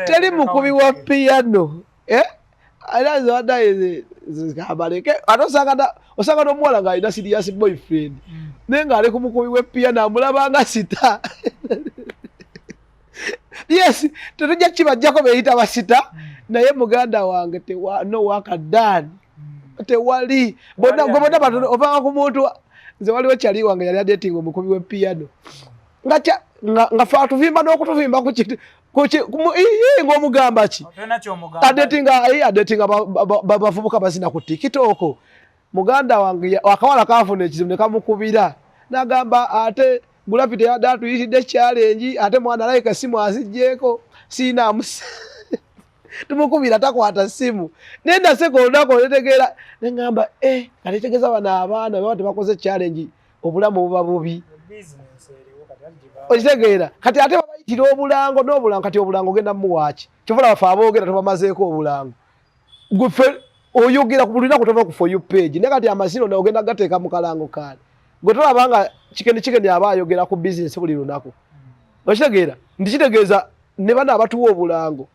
teri mukubi wa piano era zadaye zikabaleke osanga n'omuwala ng'alina serious boyfriend naye ng'ali ku mukubi we piano amulaba nga sita yes tetujja kibajjako beyita basita naye muganda wange no wakadani tewali bona ovanga ku muntu nze waliwo kyali wange yali adetinga omukubi we piano nga fa tuvimba n'okutuvimba ng'omugamba ki adetinga bavubuka bazina ku TikTok. Muganda wange akawala kafuna ekizibu ne kamukubira n'agamba ate Gulapiti yaddatuyitidde challenge ate mwana like simu azijjeeko sinaamusa tumukubira takwata simu nenda sekoondako netegeera nengamba kaletegeza bana abaana baba tebakoze challenge obulamu buba bubi okitegeera kati ate babayitira obulango n'obulango kati obulango genda muwaaki kivula bafe aboogera tubamazeeko obulango gwe oyogera ku bulina kutova ku for you page ne kati amasiro n'ogenda gateeka mu kalango kaali gwe tolabanga kikendi aba ayogera ku business buli lunaku okitegeera ndikitegeeza ne bana abatuwa obulango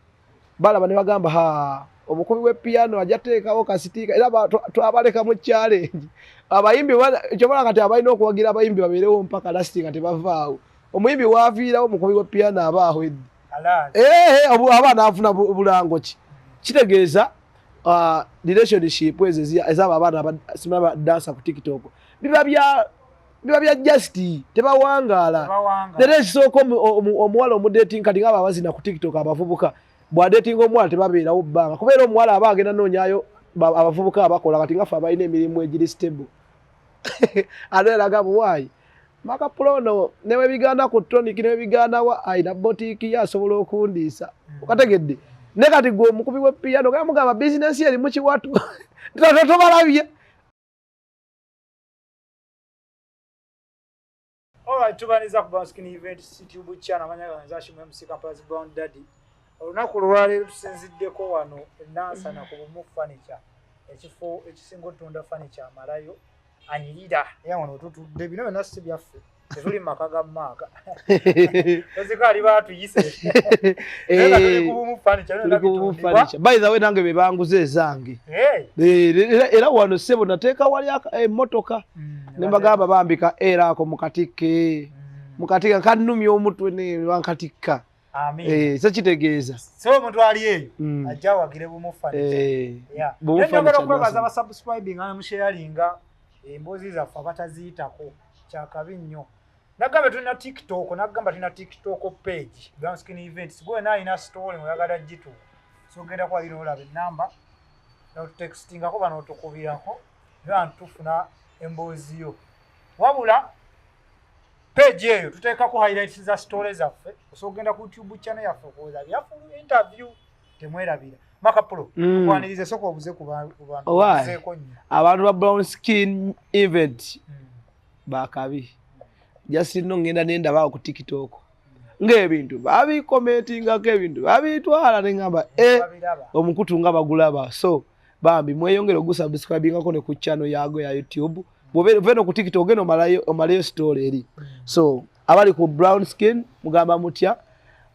balaba ne bagamba omukubi we piano ajateekawo kasitika era twabaleka mu challenge abayimbi ekyobola kati abalina okuwagira abayimbi babeerewo mpaka lasting tebavaawo omuyimbi waaviirawo omukubi we piano abaaho eddi abaana afuna bulango ki kitegeeza relationship ezaba abaana simaba dansa ku TikTok biba bya just tebawangaala era ekisooka omuwala omudating kati ngaba abazina ku TikTok abavubuka bw'adatinga omuwala tebabeerawo bbanga kubeera omuwala aba agenda noonyaayo abavubuka abakola kati ngafe abalina emirimu egiri stable aneeraga buwaayi makapulono ne webiganda ku tonic ne webiganda wa ayina botiiki ye asobola okundiisa okategedde ne kati gwe omukubi we piano gaya mugamba bizinesi eri mu kiwatu tobalabye. Alright, tubaniza ku Brown Event YouTube channel amanyaga nzashimwe MC Kampazi Brown Daddy. Olunaku lwaleero tusinziddeko wano Nansana ku Bumu Furniture. Ekifo ekisinga otunda furniture amalayo anyirira. Era wano tutudde bino byonna si byaffe. Tuli maka ga maka. Ezikali batuyise. Era tuli ku Bumu Furniture. By the way nange bebanguze ezange. Era wano sebo nateeka wali emmotoka. Nembagamba bambika era ako mukatika kanumya omutwe ne wankatika. Amen. Sekitegeeza. So omuntu ali eyo ajja wagire Bumu Furniture. Bumu Furniture. Kwebaza ba subscribing ana musharinga embozi zaffe abataziitako kyakabi nnyo. Nagamba tulina TikTok, nagamba tulina TikTok page Brown Events. Gwe naalina story oyagala jitu. So genda kwa ino olabe namba. Na textinga ko bano tukubirako. Era ntufuna embozi yo. Wabula page eyo tuteeka ku highlights za stories zaffe. So genda ku YouTube channel yaffe koza yafu interview temwerabira. Makapulo kwanirize soko obuze ku bantu zeeko nnyo. Abantu ba Brown Event bakabi. Just no ngenda nenda bawo ku TikTok. Ng'ebintu babi commentingako ebintu babitwala nengamba omukutu nga bagulaba. So bambi mweyongere ogusubscribingako ne ku channel yago ya YouTube. Bw'obeera ku TikTok geno omalayo story eri. So abali ku Brown Skin mugamba mutya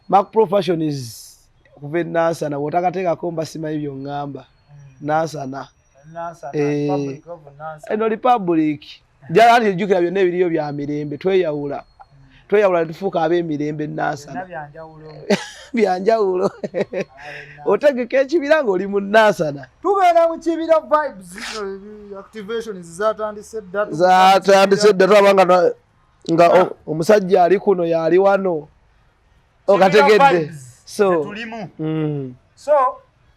Mark Profession is kuve Nansana wotakateekako mbasimayi byongamba Nansana public of Nansana eno republic jala ati jukira byonna ebiriyo bya mirembe tweyawula tufuuka ab'emirembe Nansana byanjawulo otegeka ekibira ng'oli mu Nansana tubeera mu kibira vibes activation zatandise dda twabanga nga omusajja ali kuno yali wano okategedde so tulimu so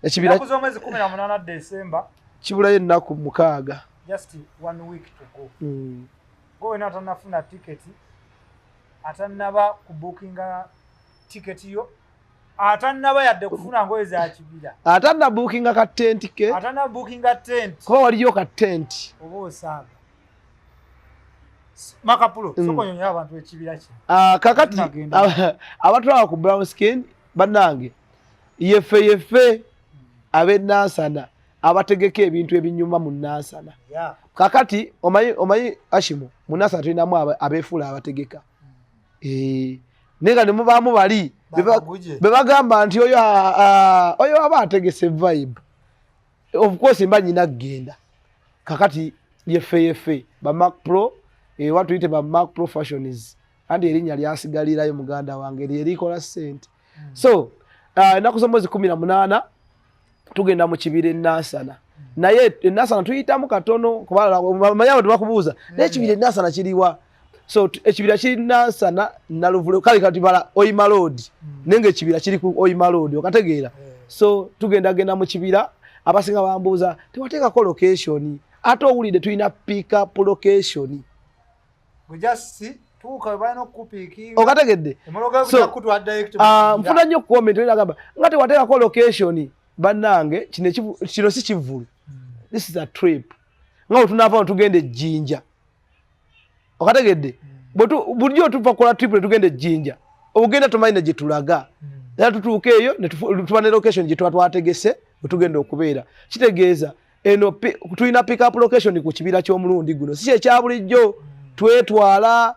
ekibira kuzomwezi 18 December kibulayo ennaku 6 just 1 week to go go ina tanafuna ticket atanaba kubookinga ticket yo atanaba yadde kufuna ngoye za kibira atanna bookinga ka tent ke atanna bookinga tent ko waliyo ka tent obo osanga Makapulo soko nyonya abantu ekibira ki kakati abatwala ku Brown Skin bannange yefe abe Nansana abategeka ebintu ebinyuma mu Nansana kakati omayi Ashimu mu Nansana tulinamu abeefula abategeka nenga ne mubaamu bali bebagamba nti oyo aba ategese vibe. Of course mbanyi nagenda kakati yefe ba Mac Pro watu ite ba Mac Pro Fashions andi erinya lyasigalirayo muganda wange erikola sente. So nakusoma 18 tugenda mu kibire Nasana naye Nasana tuyitamu katono kubala manyawo tubakubuuza n'ekibire Nasana kiriwa. So ekibira kiri Nasana naluvule kali kati bala Oyima Road nenge ekibira kiri ku Oyima Road okategeera. So tugenda mu kibira abasinga bambuuza tewateeka ko location ate owulidde tulina pick up location gujasi tuuka bana kupikinga okategedde. So nfuna nnyo comment olagamba nga tewateeka ko location bannange kino si kivulu. This is a trip nga tunava tugende Jinja okategedde bulijjo tuva kola trip tugende Jinja ogenda tumaine gye tulaga era tutuuka eyo ne tufuna location gye twategese tugenda okubeera kitegeeza eno tulina pick up location ku kibira ky'omulundi guno si ekya bulijjo twetwala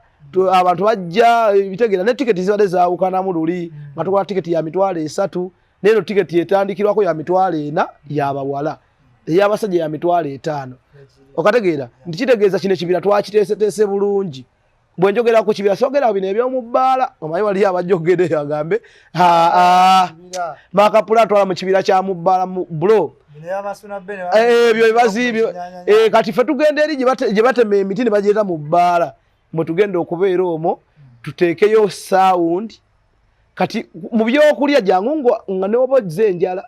abantu bajja bitegeera ne ticket zibadde zaawukana mu luli nga tukola ticket ya mitwalo 3 neno ticket etandikirwako ya mitwalo 4 y'abawala ey'abasajja ya mitwalo 5 okategeera ndikitegeeza kino ekibira twakiteeseteese bulungi. Bwe njogera ku kibira sogera bino eby'omu bbaala omanyi wali abajjogere agambe makapula atwala mu kibira kya mu bbaala bro ebyo bazibyo kati ffe tugenda eri gye batema emiti ne bagyeta mu bbaala mwe tugenda okubeera omwo tuteekeyo sound kati mu byokulya jangu nga ne oba ozze enjala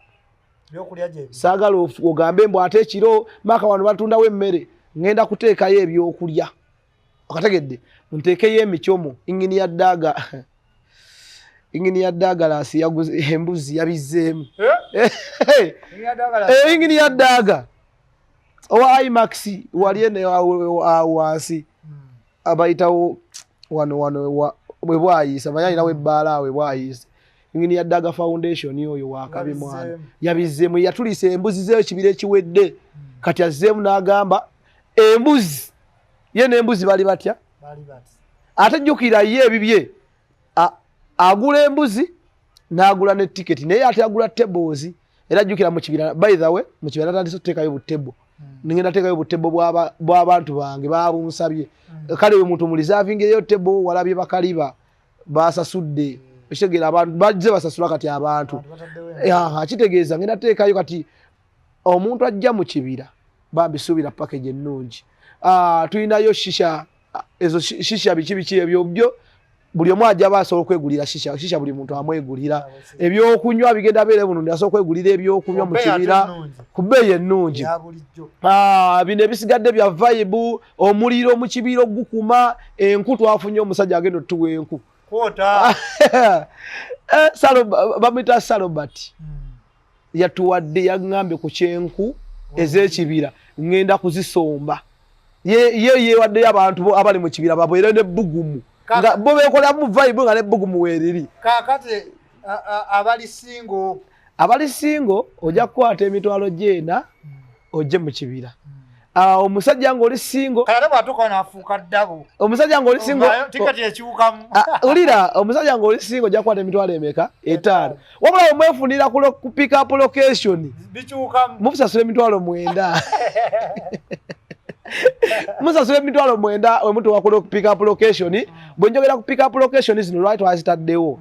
saagala ogambe mbu ate ekiro maka wano batundawo emmere ngenda kuteekayo ebyokulya okategedde nteekeyo emikyomo ingini ya ddaga lasi yaguze embuzi yabizzeemu ingini ya ddaga owa IMAX wali ene wansi abayitawo wano bwe bwayisa manyanyi nawe ebbaala we bwayisa ingini ya ddaga foundation oyo wakabi mwana yabizzeemu yatulisa embuzi zeyo kibira ekiwedde kati azzeemu n'agamba embuzi ye n'embuzi bali batya ate jjukira ye ebibye agula embuzi n'agula ne ticket naye ate agula tables era jjukira mu kibira by the way mu kibira natandise okuteekayo butebo ningenda teekayo butebo bw'abantu bange babunsabye kale we muntu mulizavingeyo tebo walabye bakaliba basasudde ekitegeera abantu bajje basasula kati abantu kitegeeza ngenda teekayo kati omuntu ajja mu kibira bambisuubira package ennungi. Tulinayo shisha ezo shisha biki ebyo byo buli omu ajja basobola okwegulira shisha buli muntu amwegulira ebyokunywa bigenda beere buno ndasobola okwegulira ebyokunywa mu kibira ku bbeeyi ennungi. Bino ebisigadde bya vibe omuliro mu kibira ogukuma enku twafunye omusajja agenda otuwa enku bamwita Salobert yatuwadde yaŋŋambye ku kyenku ez'ekibira ngenda kuzisomba ye wadde abantu abali mu kibira babwere ne bugumu nga bo bekola mu vibe nga ne bugumu weriri kakati abali singo ojja kukwata emitwalo gyena ojje mu kibira. Omusajja ng'oli singo kale bwatuuka n'afuuka ddabo omusajja ng'oli singo tikati ekiwukamu ulira omusajja ng'oli singo ojja kukwata emitwalo emeka 5 wabula omwefunira ku pick up location bikiwukamu mufusasula emitwalo 9 musasula emitwalo 9 omuntu wakola pick up location. Bwe njogera ku pick up location zino lwaki twazitaddewo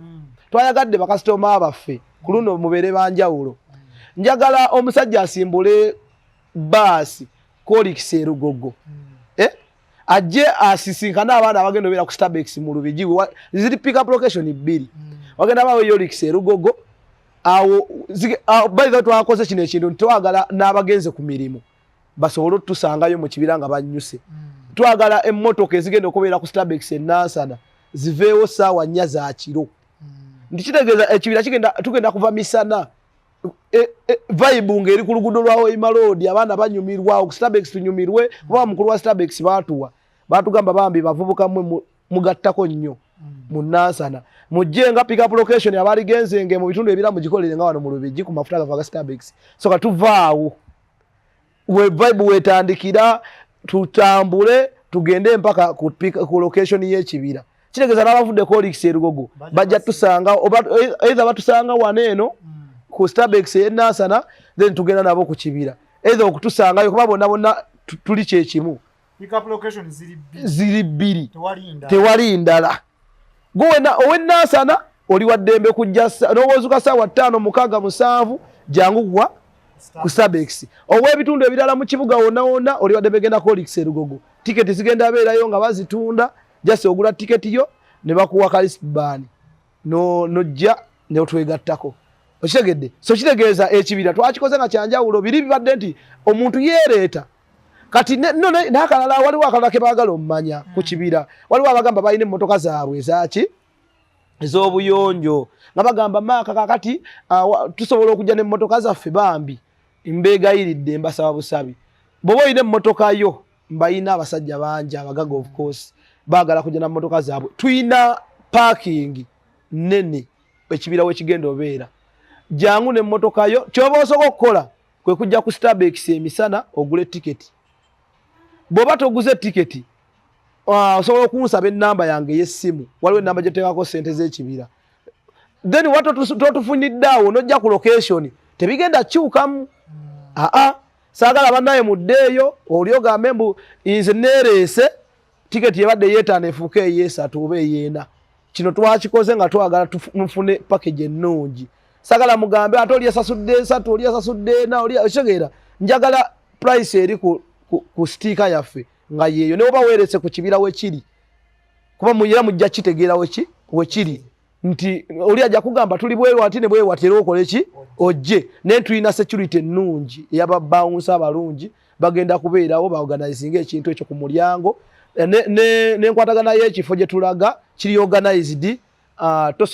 twayagadde bakasitoma abaffe ku luno mubeere banjawulo. Njagala omusajja asimbule baasi kolikisa erugogo ajje asisinkana abaana abagenda obeera ku Starbucks mu Lubigi ziri pick up location 2 wagenda bawe yolikisa erugogo awo by the twakoze kino ekintu twagala n'abagenze ku mirimu basobole otusangayo mu kibira nga banyuse. Twagala emmotoka ezigenda okubeera ku Starbucks Nasana ziveewo saawa 4 za kiro. Ndikitegeeza ekibira tugenda kuva misana vibe ngeri ku luguudo lwa Oyima Road abaana banyumirwa ku Starbucks tunyumirwe kuba mukulu wa Starbucks batugamba bambi bavubuka mwe mugattako nnyo mu Nasana mujje nga pick up location abali genzenge mu bitundu ebira mugikolere nga wano mu Lubigi ku mafuta gava Starbucks so katuvaawo we vibe wetandikira tutambule tugende mpaka ku location y'ekibira kitegeza n'abavudde ko Olix Erugogo bajja tusanga either batusanga waneeno ku Starbex Nansana then tugenda nabo ku kibira either okutusangayo kuba bonna tuli kyekimu pickup location ziri bbiri tewali ndala gwena owenansana oli waddembe kujja n'owozuka ssaawa 5 6 7 jangu kwa ku Starbex ow'ebitundu ebirala mu kibuga wonna oli waddembe genda ko Olix Erugogo tiketi zigenda beerayo nga bazitunda jase ogula tiketi yo ne bakuwa kalisbani nojja ne otwegattako okitegedde so kitegeeza ekibira twakikoze nga kyanjawulo biri bibadde nti omuntu yeereeta kati n'akalala waliwo akalala ke baagala omumanya ku kibira waliwo abagamba balina emmotoka zaabwe ezaki ez'obuyonjo nga bagamba maaka kakati tusobola okujja n'emmotoka zaffe bambi mbeegayiridde mbasaba busabi bw'oba olina emmotoka yo mbayina abasajja bangi abagaga of course baagala kujja na mmotoka zaabwe tuyina parking nene ekibira wekigenda obeera jangu n'emmotoka yo kyoba osobola okukola kwe kujja ku Starbex emisana ogule tiketi bw'oba toguze tiketi osobola okunsaba ennamba yange ey'essimu waliwo ennamba gyeteekako ssente z'ekibira then watotufunidde awo n'ojja ku location tebigenda kyukamu saagala bannaye muddeeyo oli ogambe mbu nze neereese tiketi yebadde yeetaano efuuke eyeesatu oba eyeena kino twakikoze nga twagala tufune package ennungi saagala mugambe ate oli yasasudde esatu oli yasasudde ena oli ekitegeera njagala price eri ku stiika yaffe nga yeeyo ne oba weerese ku kibira wekiri kuba muyera mujja kitegeera wekiri nti oli ajja kugamba tuli bwewati ne bwewati era okole ki ojje ne tulina security ennungi ey'ababawunsa abalungi bagenda kubeerawo baorganizinga ekintu ekyo ku mulyango n'enkwatagana y'ekifo gye tulaga kiri organized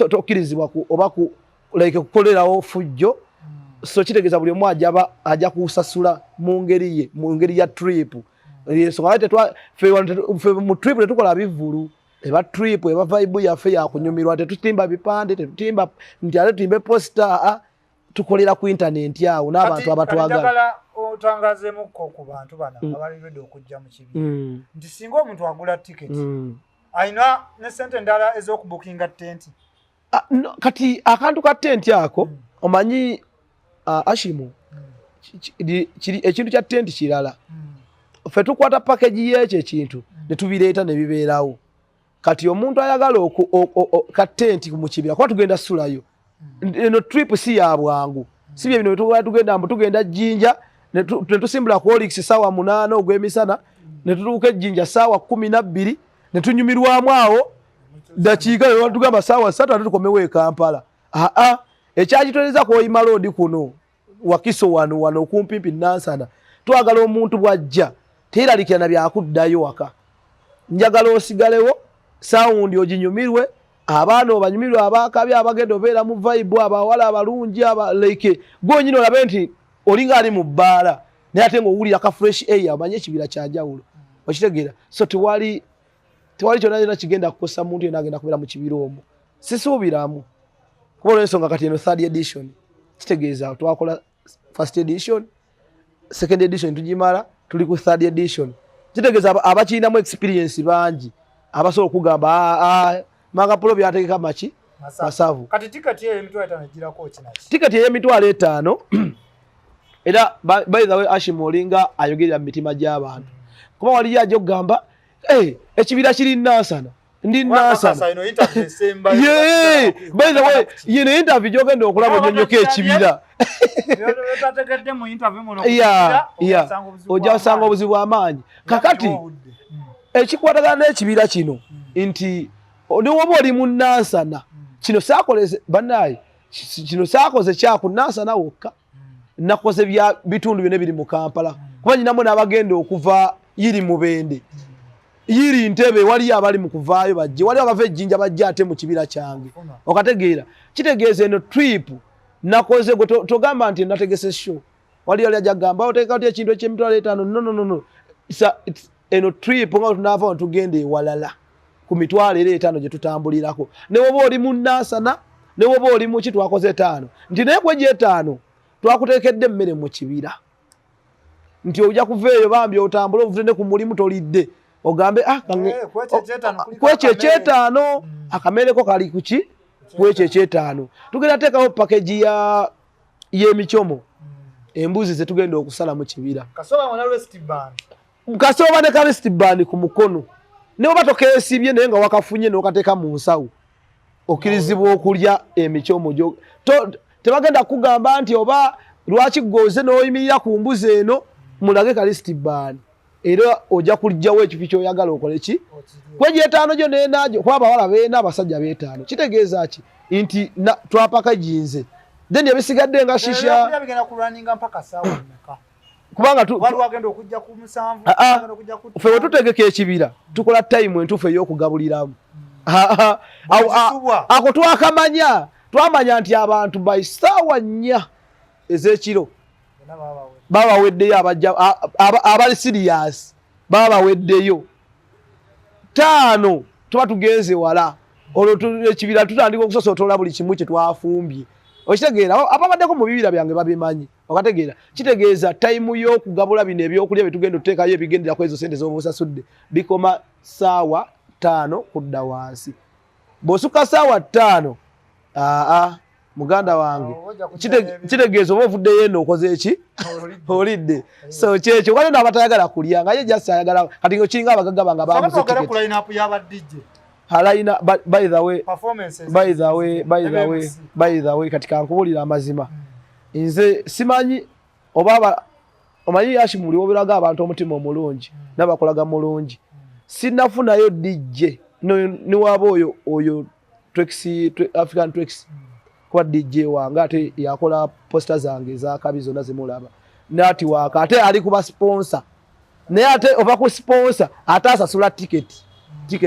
tokkirizibwa oba like kukolerawo fujjo so kitegeeza buli omu ajja kusasula mu ngeri ya trip mu trip tetukola bivulu eba trip eba vibe yaffe yakunyumirwa tetutimba bipande tetutimba nti ate tutimbe posta tukolera ku internet awo n'abantu abatwagala otangazeemu ku bantu bano abalibedde okujja mu kibira nti singa omuntu agula tiketi ayina ne sente endala ez'okubukinga tenti kati akantu ka tenti ako omanyi Ashimu ekintu kya tenti kirala ffe tukwata package y'ekyo ekintu ne tubireeta ne bibeerawo kati omuntu ayagala ka tenti mu kibira kuba tugenda ssulayo eno trip si ya bwangu si bye bino tugenda Jinja ne tusimbula ku Olix ssaawa 8 ogw'emisana ne tutuuka Jinja ssaawa 12 ne tunyumirwamu awo dakiika ne tugamba ssaawa 3 ate tukomewo e Kampala ekyagitwereza ku Oyima Road kuno Wakiso wano okumpimpi Nansana twagala omuntu bwajja teeralikirana byakuddayo waka njagala osigalewo sound oginyumirwe abaana obanyumirwe abakabi abagenda obeera mu vibe abawala abalungi like gonyine olabe nti olinga ali mu bbaala naye ate ng'owulira ka fresh air amanye ekibira kyanjawulo okitegeera so tewali kyonna kigenda kukosa muntu yena agenda kubeera mu kibira omwo sisuubiramu kuba olw'ensonga kati eno 3rd edition kitegeeza twakola 1st edition 2nd edition tugimala tuli ku 3rd edition kitegeeza abakirinamu experience bangi abasobola okugamba Magapulo byategeka maki masavu kati tiketi y'emitwalo 5 ejirako kinaki tiketi y'emitwalo 5 era by the way Ashimu olinga ayogerera mu mitima gy'abantu kuba wali yajo gamba ekibira kiri Nansana ndi Nansana by the way yino interview gyogenda okulaba onyonyoka ekibira ojja osanga obuzibu bw'amaanyi kakati ekikwatagana n'ekibira kino nti niwoba oli mu Nansana kino saakoleze bannaye kino saakoze kyaku Nansana wokka nakoze bya bitundu byonna biri mu Kampala kuba nyinamu n'abagenda okuva yiri Mubende yiri Ntebe waliyo abali mu kuvaayo bajje waliyo abava Ejjinja bajje ate mu kibira kyange okategeera kitegeeza eno trip nakoze togamba nti nategese show waliyo ali ajja gamba oteeka oti ekintu eky'emitwalo 5 no eno trip nga tunaava tugenda ewalala ku mitwalo 5 gye tutambulirako ne woba oli mu Nansana ne woba oli mu kitwakoze 5 nti naye kwe gye 5 twakuteekedde emmere mu kibira nti ojja kuveeyo bambi otambule ovudde ku mulimu tolidde ogambe kwekyekyettaano akamereko kali kuki kwekyekyettaano tugenda teekawo package y'emicomo embuzi zetugenda okusala mu kibira kasooba ne kalistiband ku mukono ne oba tokeesibye naye nga wakafunye n'okateeka mu nsawo okkirizibwa okulya emicomo gyo tebagenda kugamba nti oba lwaki gooze n'oyimirira ku mbuzi eno mulage kalistiband era ojja kulijjawo ekifi kyoyagala okole ki kwekyetaano gyo neenaagyo kuba abawala beena abasajja beetaano kitegeeza ki nti twapakajinze then ebisigadde nga shisha kubanga ffe we tutegeka ekibira tukola time entuufu ey'okugabuliramu ako twamanya nti abantu by ssaawa 4 ez'ekiro babaweddeyo abali serious babaweddeyo 5 tuba tugenze wala olwo ekibira tutandika okusosootola buli kimu kye twafumbye okitegeera ababaddeko mu bibira byange babimanyi okategeera kitegeeza time y'okugabula bino ebyokulya byetugenda otuteekayo ebigendera ku ezo sente z'oba osasudde bikoma ssaawa 5 kudda wansi bw'osukka ssaawa 5 muganda wange kitegeeza oba ovuddeyo eno okoze eki olidde so kyekyo waliwo n'abatayagala kulya nga ye just ayagala kati okiringa abagagga bange Halaina by the way katika nkubulira amazima nze simanyi oba omanyi Yashimuli obiraga abantu omutima omulungi n'abakolaga mulungi sinafunayo DJ ni waba oyo African Tricks kwa DJ wange ate yakola poster zange za kabi zonna zimulaba nati waka ate ali kuba sponsor naye ate oba ku sponsor ate asasula ticket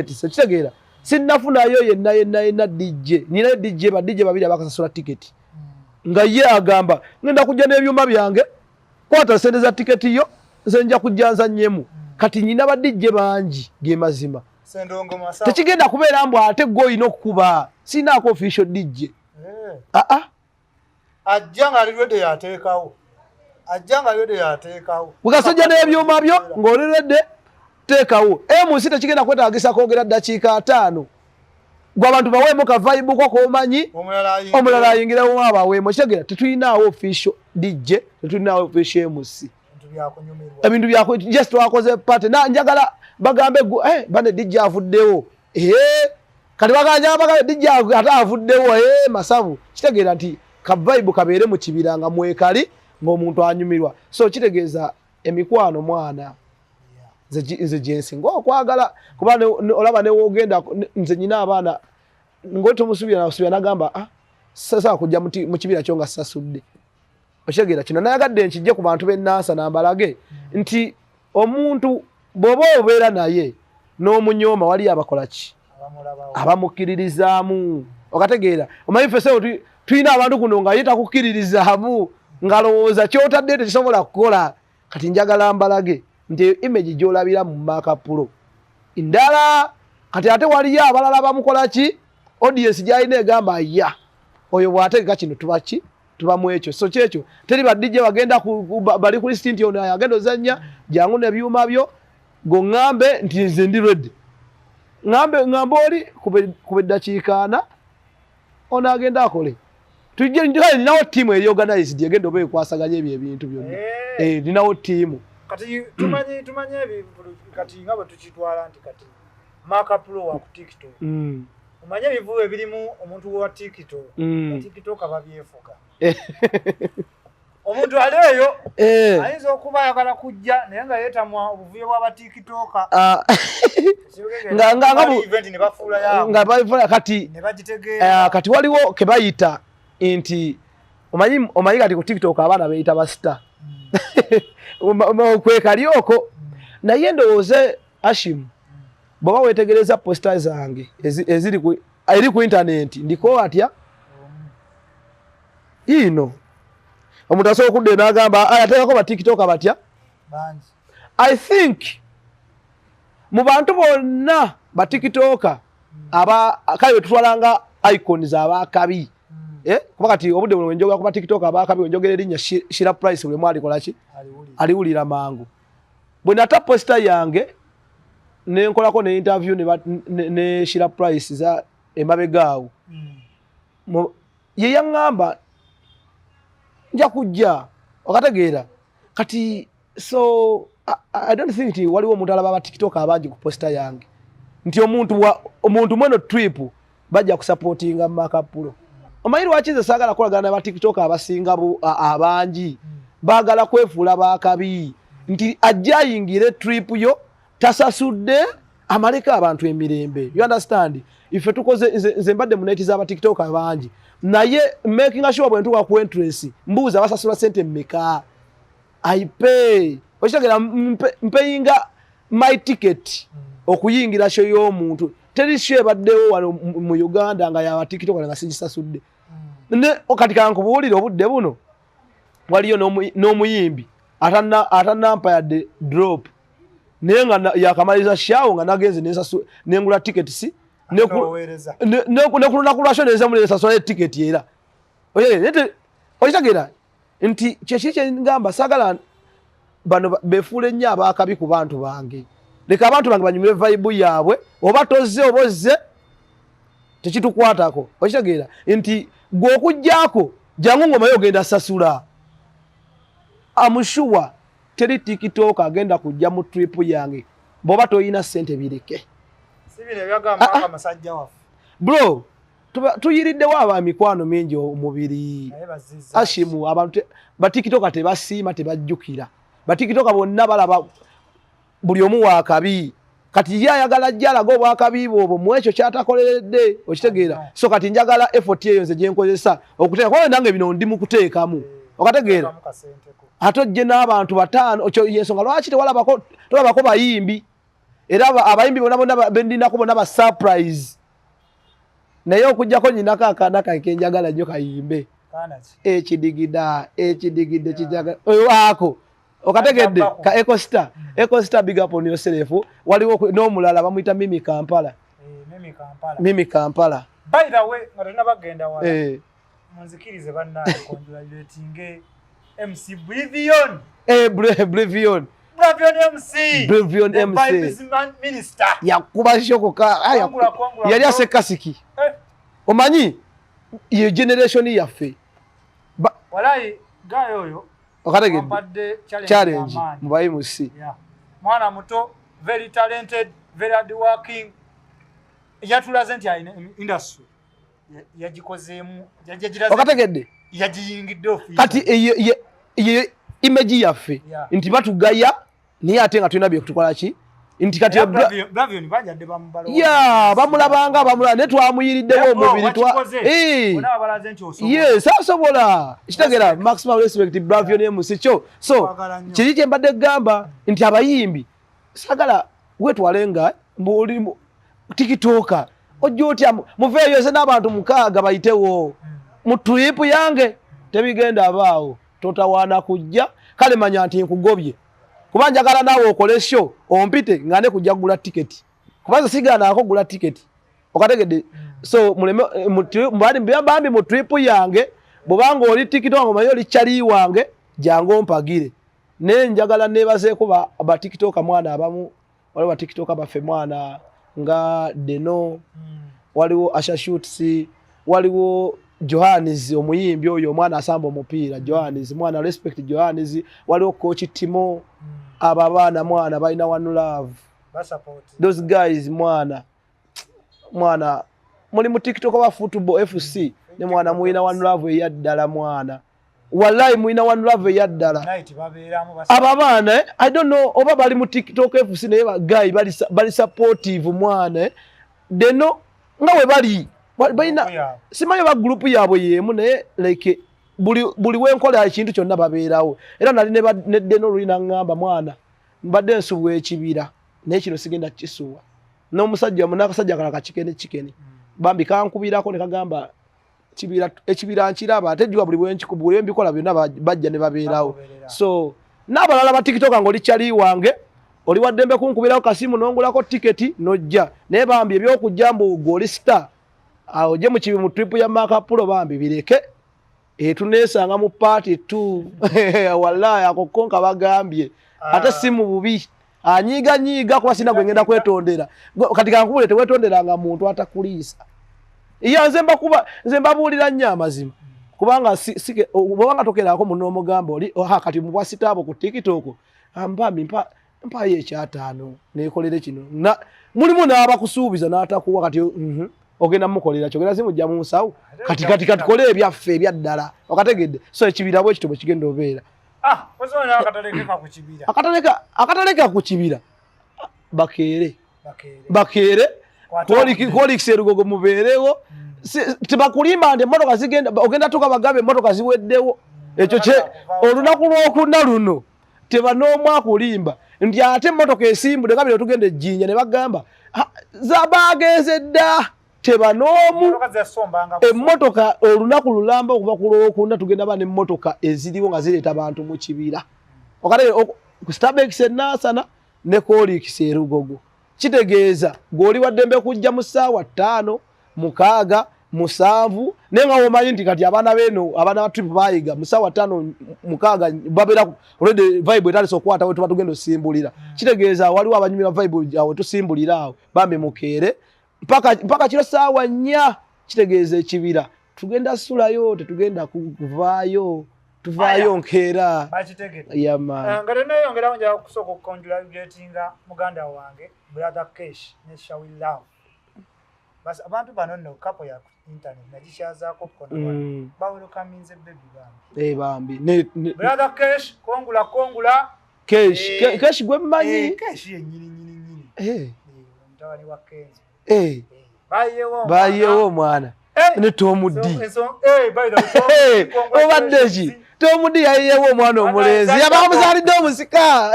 so kitegeera sinnafunayo yenna DJ nina DJ babiri abakasasula ticket nga ye agamba ngenda kujja n'ebyuma byange kwata sente za ticket yo nzenja kujjanza nyemu kati nyina ba DJ bangi ge mazima tekigenda kubeera mbu ate goyina okukuba sinaako official DJ ajjanga aliwedde yateekawo bukasajja n'ebyuma byo ng'oliredde teekawo munsi tekigenda kwetaagisa kwogera ddakiika 5 gwe abantu baweemu ka vibe ko k'omanyi omulala ayingirawo abaweemu kitegeera tetulinaawo official DJ tetulinaawo official MC ebintu byako just wakoze party njagala bagambe bane DJ avuddewo kati baganja DJ ate avuddewo masavu kitegeera nti ka vibe kabeere mu kibira nga mwekali ng'omuntu anyumirwa so kitegeeza emikwano mwana nze jensinga okwagala kuba olaba newogenda nze nyina abaana ngoti omusubira nagamba sasa kujja mu kibira kyo nga sasudde okitegeera kino nayagadde nkijje ku bantu b'ennansa nambalage nti omuntu bw'oba obeera naye n'omunyooma wali abakola ki abamukkiririzaamu okategeera omanyi ffe tulina abantu kuno nga ye takukkiririzaamu ngalowooza kyotadde tekisobola kukola kati njagala mbalage nti image gyolabira mu Makapulo ndala kati ate waliyo abalala bamukola ki audience gyalina egamba ya oyo bw'ategeka kino tuba mu ekyo so kyekyo teri badijje bagenda bali ku list nti ono agenda ozannya jangu n'ebyuma byo goŋŋambe nti nze ndi ready ŋŋambe oli kube eddakiika 4 ono agenda akole ninawo tiimu eri organized egenda oba ekwasaganya ebyo ebintu byonna ninawo tiimu kati tumanye kati nga bwe tukitwala nti kati Makapulo wa ku TikTok omanye ebivubo ebirimu omuntu wa TikTok ababyefuga omuntu aleeyo ayinza okuba ayagala kujja naye nga yeetamwa obuvuyo bw'aba TikTok nga bafuula kati kati waliwo ke bayita nti omanyi kati ku TikTok abaana beeyita basita kwekalyoko naye ndowooze Hashim bw'oba weetegereza posta zange eri ku intaneti ndiko atya ino omuntu asobola okudda n'agamba ateekako ba TikTok batya I think mu bantu bonna ba TikTok kale wetutwalanga icons abakabi kuba kati obudde buno wenjogera kuba TikTok abakabi wenjogera erinnya Shira Price buli mwali kola ki aliwulira mangu bwe nata posta yange nenkolako ne interview ne Shira Price za emabegaawo ye yaŋŋamba nja kujja okategeera kati so I don't think nti waliwo omuntu alaba aba TikTok abangi ku posta yange nti omuntu mweno trip bajja kusupportinga Makapulo omanyi lwaki nze saagala kolagana n'aba TikTok abasinga abangi baagala kwefuula baakabi nti ajja ayingire trip yo tasasudde amaleka abantu emirembe you understand ife tukoze nze mbadde muneti z'aba TikTok abangi naye making sure bwe ntuka ku interest mbuuza basasula sente mmeka I pay oshagera mpeyinga my ticket okuyingira show y'omuntu teri show baddewo wano mu Uganda nga ya TikTok nga sinjisasudde ne okatika nkubuulira obudde buno waliyo n'omuyimbi atanampa yadde drop naye nga yakamaliza show nga nagenze nengula ticket si nekulunako lwasho neza mulesasula ticket era oyagera nti kyeki kyengamba sagala bano befuule nnyo abaakabi ku bantu bange leka abantu bange banyumire vibe yaabwe oba tozze obozze tekitukwatako okitegeera nti gwe okujjaako jangu ngoma yo ogenda sasula amushuwa teri TikTok agenda kujja mu trip yange bw'oba toyina ssente bireke bro tuyiriddewo abamikwano mingi omubiri ashimu abantu batikitoka tebasiima tebajjukira batikitoka bonna balaba buli omu waakabi kati ye ayagala jjalaga obwakabi bwobwo mu ekyo kyatakoleredde okitegeera so kati njagala effort eyo nze gyenkozesa okuteeka kwawe nange bino ndi mu kuteekamu okategeera ate ojje n'abantu bataano yensonga lwaki tolabako bayimbi era abayimbi bonna bendinako bonna ba surprise naye okujjako nyinako akaana kange njagala nnyo kayimbe ekidigidde kijagala oyo ako okategedde ka Ecostar big up on yourself waliwo n'omulala bamuyita Mimi Kampala by the way nga tuna bagenda wala munzikirize bannaye congratulating MC Brivion MC minister yakuba shokoka yali asekasiki omanyi ye generation yaffe walai gayo oyo okategedde challenge mubayi musi mwana muto very talented very hard working yatulaze nti ayina industry yagikozeemu okategedde yagiyingidde ofu kati ye image yaffe nti batugaya niye ate nga tulina bye ki nti kati Bravion bajadde bamubalo bamulabanga ne twamuyiriddewo omubiri sasobola kitegeera maximum respect Bravion MC kyo so kiri kye mbadde gamba nti abayimbi sagala wetwalenga mbuli TikTok ojjo otya muveeyo ze n'abantu 6 bayitewo mu trip yange tebigenda abaawo totawaana kujja kale manya nti nkugobye kuba njagala naawe okole show ompite ngane kujja kugula ticket kuba sigana akogula ticket okategedde so muleme bambi mu trip yange bobanga oli TikTok ngomanyi oli chali wange jango mpagire ne njagala nebazeeko ba TikTok mwana abamu waliwo ba TikTok abafe mwana nga Deno waliwo Asha Shoots waliwo Johannes omuyimbi oyo mwana asamba omupiira Johannes mwana respect Johannes waliwo coach Timo ababana mwana balina one love those guys mwana muli mu TikTok wa football FC ne mwana muina one love eyaddala mwana wallahi muina one love eyaddala ababana I don't know oba bali mu TikTok FC ne guy bali supportive mwana Deno ngawe bali balina simanyi ba group yabwe yemu naye like buli wenkola ekintu kyonna babeerawo era nali ne Deno lina ngamba mwana mbadde nsuwa ekibira naye kino sigenda kisuwa n'omusajja munakasajja kala kachikene bambi kankubirako ne kagamba ekibira nkiraba ate jwa buli bwenkikubuli mbikola byonna bajja ne babeerawo so n'abalala ba TikTok ngoli chali wange oli waddembe kunkubirako kasimu nongulako tiketi nojja naye bambi ebyokujja mbu goli star awo je mu kibi mu trip ya Makapulo bambi bireke tunesanga mu party tu wallahi akokonka bagambye ate simu bubi nyiga kuba sina gwengenda kwetondera kati kankubule tewetonderanga muntu atakuliisa iya nze mbabuulira nnyo amazima kubanga bwanga tokerako muno omugamba oli kati mubwasitaabo ku TikTok ambambi mpayo ekyataano nekolere kino mulimu n'abakusuubiza n'atakuwa kati ogenda mukolera kyogera zimujja mu nsawo kati kole ebyaffe ebyaddala okategedde so ekibira bwe kito bwe kigenda obeera akataleka ku kibira bakeere kolikisa erugogo mubeerewo tebakulimba nti emmotoka zigenda ogenda tuka bagabe emmotoka ziweddewo ekyo olunaku lw'okuna luno teba n'omu akulimba nti ate emmotoka esimbudde nga bino tugenda ejjinja ne bagamba zabageze dda teba n'omu emmotoka olunaku lulamba okuva ku lwokuna tugenda ba n'emmotoka eziriwo nga zireeta bantu mu kibira ku Starbex enaasana ne kolikisa erugogo kitegeeza g'oli waddembe kujja mu ssaawa 5 6 7 naye nga womanyi nti kati abaana beno abaana ba trip bayiga mu ssaawa 5 6 babeera already vibe etandise okukwata we tuba tugenda osimbulira kitegeeza waliwo abanyumira vibe awo tusimbulira awo bambi mukeere mpaka kiro ssaawa 4 kitegeeza ekibira tugenda sulayo tetugenda kuvaayo tuvaayo nkeera yama nga tenayongerawo nja kusooka okukongratulatinga muganda wange brother Kesh ne Shawil Love basi abantu bano nno kapo ya internet najishazaako kona bawelcominze baby bambi brother Kesh kongula Kesh gwe mmanyi Kesh nyini mtawani wa Kenzo bayewo mwana ne Tomudi obadde ki Tomudi yayewo omwana omulenzi yabamuzalidde omusika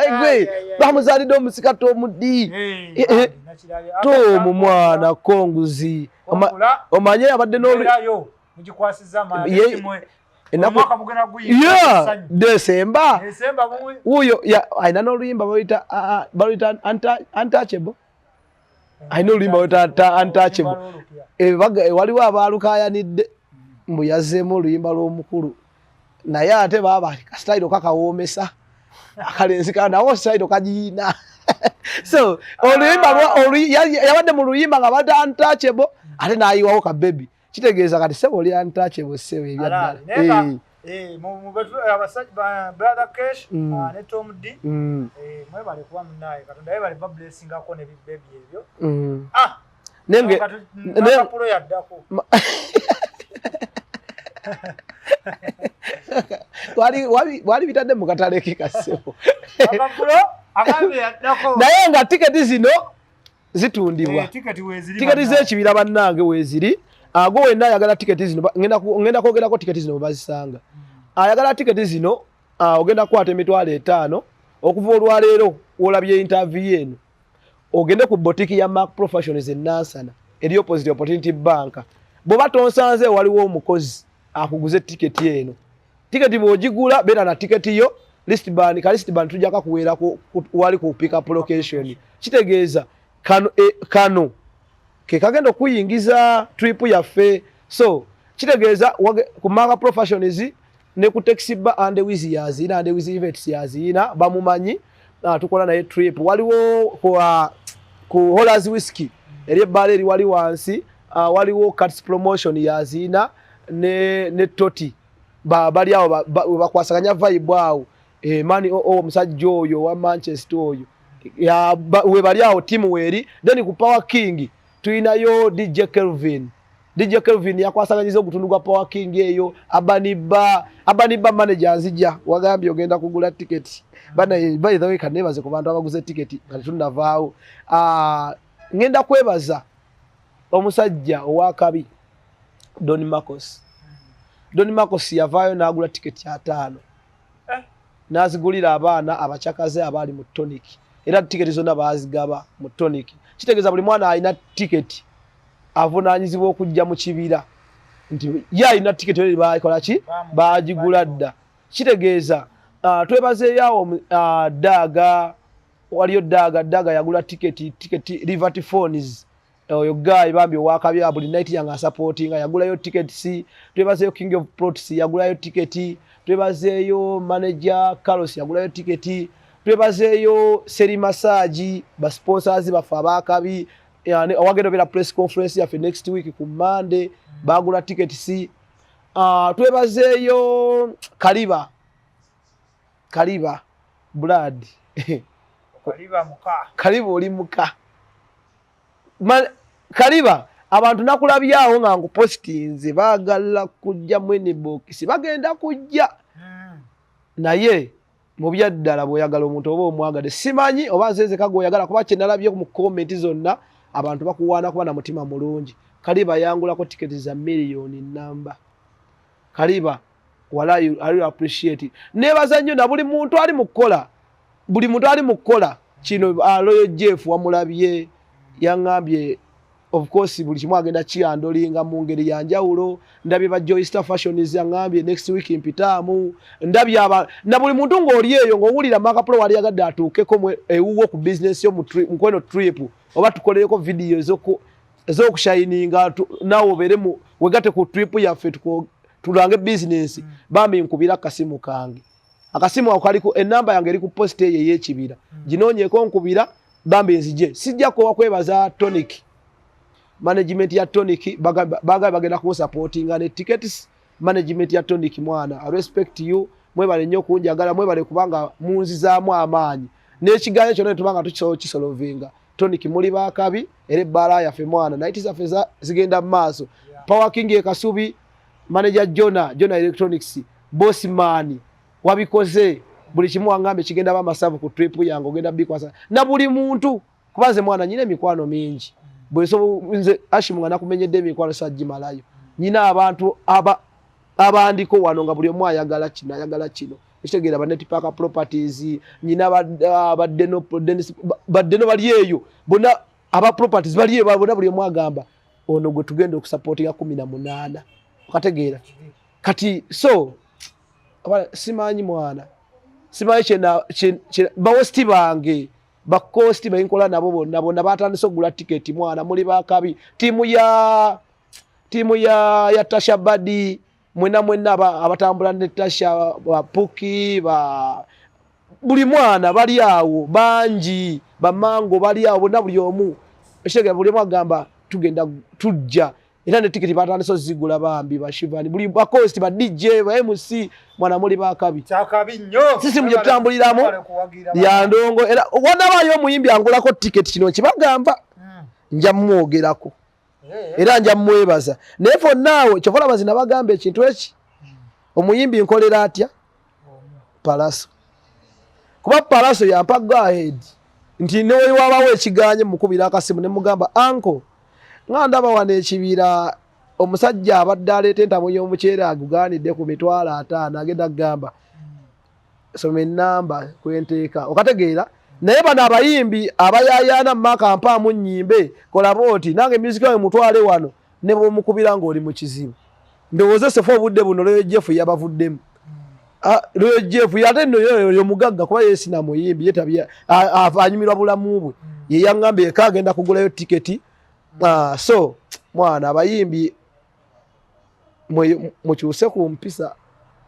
bamuzalidde omusika Tomudi Tomu mwana konguzi omanye abadde n'olyo mugikwasiza Desemba uyo aina n'oluyimba baluyita Untouchable aina oluyimba baluyita Untouchable waliwo abaalukayanidde mbu yazzeemu oluyimba lw'omukulu naye ate baba kasitayiro kakawoomesa akalenzi nawo sitayiro kagiina so oluyimba yabadde mu luyimba nga bata Untouchable ate n'ayiwawo ka baby kitegeeza kati sebo oli Untouchable sebo ebyaddala brother Kesh ne Tomudi mwebale kuba munaye katonda yebale bablessingako ne bibebi ebyo nenge nakapulo yaddako wali bitadde mu katale kikasebo naye nga tiketi zino zitundibwa tiketi z'ekibira bannange weeziri ago wenna ayagala tiketi zino ngenda kwogerako tiketi zino bazisanga ayagala tiketi zino ogenda kukwata emitwalo 5 okuva olwaleero wolabye interview eno ogende ku botiki ya Mark Professionals enansana eri opposite Opportunity Bank bwoba tonsanze waliwo omukozi akuguze tiketi eno tiketi bw'ogigula beera na tiketi yo listband tujja kakuweerako wali ku pick up location kitegeeza kano ke kagenda okuyingiza trip yaffe so kitegeeza ku Mark Professionals ne ku taxi ba and with yazina and with events yazina bamumanyi tukola naye trip waliwo ku Hollers Whiskey eri ebbala eri wali wansi waliwo Cats Promotion yazina ne Toti bali awo bakwasaganya vibe awo mani omusajja oyo wa Manchester oyo we bali awo timu weri then ku Power King tuinayo DJ Kelvin yakwasaganyiza ogutundu gwa Power King eyo abaniba manager azija wagambye ogenda kugula ticket bana by the way kanebaze ku bantu abaguze ticket kati tunavaawo ngenda kwebaza omusajja owakabi Don Marcos yavaayo n'agula ticket ya 5 n'azigulira abaana abachakaze abali mu tonic era ticket zonna baazigaba mu tonic kitegeeza buli mwana alina ticket avunaanyizibwa okujja mu kibira nti ye alina ticket eri bakola ki baagigula dda kitegeeza twebazeeyawo waliyo Daga yagula ticket Liberty Phones oyo guy bambi owakabi buli night yanga supportinga yagulayo tickets twebazeeyo King of Prots yagulayo ticket twebazeeyo manager Carlos yagulayo ticket twebazeeyo Seri Massage ba sponsors bafa abakabi yani awagenda bera press conference ya next week ku Monday bagula tickets twebazeeyo Kaliba Blood Kaliba oli muka Kaliba abantu nakulabyawo nga ngupostinze baagala kujja mwene box bagenda kujja naye mu byaddala bw'oyagala omuntu oba omwagade simanyi oba nzeze kagoyagala kuba kye nalabye mu comment zonna abantu bakuwaana kuba na mutima mulungi. Kaliba yangulako tiketi za miliyoni namba. Kaliba wala you appreciate it. Nebaza nnyo na buli muntu ali mu kukola kino Royal Jeff wamulabye yangambye of course buli kimu agenda kiyandolinga mu ngeri ya njawulo. Ndabye ba Joystar Fashions yangambye next week mpitaamu. Ndabye na buli muntu ng'oli eyo ng'owulira Makapolo wali yagadde atuukeko ewuwo ku business yo mukweno trip oba tukoleyeko video ez'okushininga nawe obeere wegate ku trip yaffe tulange business bambi nkubira akasimu kange. Akasimu ako kaliko enamba yange eri ku post eyo ey'ekibira. Ginoonyeeko nkubira bambi nzije. Sijjako wakwebaza Tonic. Management ya Tonic bagenda ku supportinga ne tickets. Management ya Tonic mwana. I respect you. Mwebale nnyo kunjagala mwebale kubanga munzizaamu amaanyi. N'ekiganyo kyonna tubanga tukisolovinga. Tonic muli bakabi ere bala yaffe mwana. Night zaffe zigenda mu maaso. Power King Kasubi manager Jonah Electronics boss man wabikoze buli kimu angambe kigenda ba masavu ku trip yango ogenda bikwasa na buli muntu kubaze mwana nyine mikwano mingi bweso nze Ashimu ngana kumenyedde emikwano sajimalayo nyina abantu abandiko wano nga buli omu ayagala kino ekitegeera ba Net Park Properties nyina baddeno bali eyo bona aba properties bali eyo bona buli omu agamba ono gwe tugenda okusupportinga 18 kategeera kati so simanyi mwana simanyi bawosti bange bakosti bayinkola nabo bonna batandise okugula tiketi mwana muli bakabi timu ya Tasha Badi mwena abatambula ne Tasha Puki buli mwana bali awo banji bamango bali awo bonna buli omu ekitegeera buli omu agamba tugenda tujja era ne tiketi batandise zigula bambi bashivani buli bakosti ba DJ ba MC mwana muli bakabi chakabi nnyo sisi muje tambuliramu ya ndongo era wona bayo muyimbi angulako tiketi kino kibagamba nja mwogerako era nja mwebaza nefo nawe chokola bazina bagambe ekintu eki omuyimbi nkolera atya Palaso kuba Palaso yampa go ahead nti newe wabawo ekiganye mukubira akasimu ne mugamba anko nganda bawane ekibira omusajja abadde aleeta entabo y'omuceere agugaanidde ku mitwalo 5 agenda gamba some namba kwenteeka okategeera naye bano abayimbi abayayaana maka mpaamu nnyimbe kola booti nange music yawe mutwale wano ne bw'omukubira ng'oli mu kizibu ndowooza sefu obudde buno Royal Jeff yabavuddemu Royal Jeff ate nno yo mugagga kuba yeesina muyimbi yetabya anyumirwa bulamu bwe ye yaŋŋamba eka agenda kugulayo tiketi. So mwana abayimbi mukyuse ku mpisa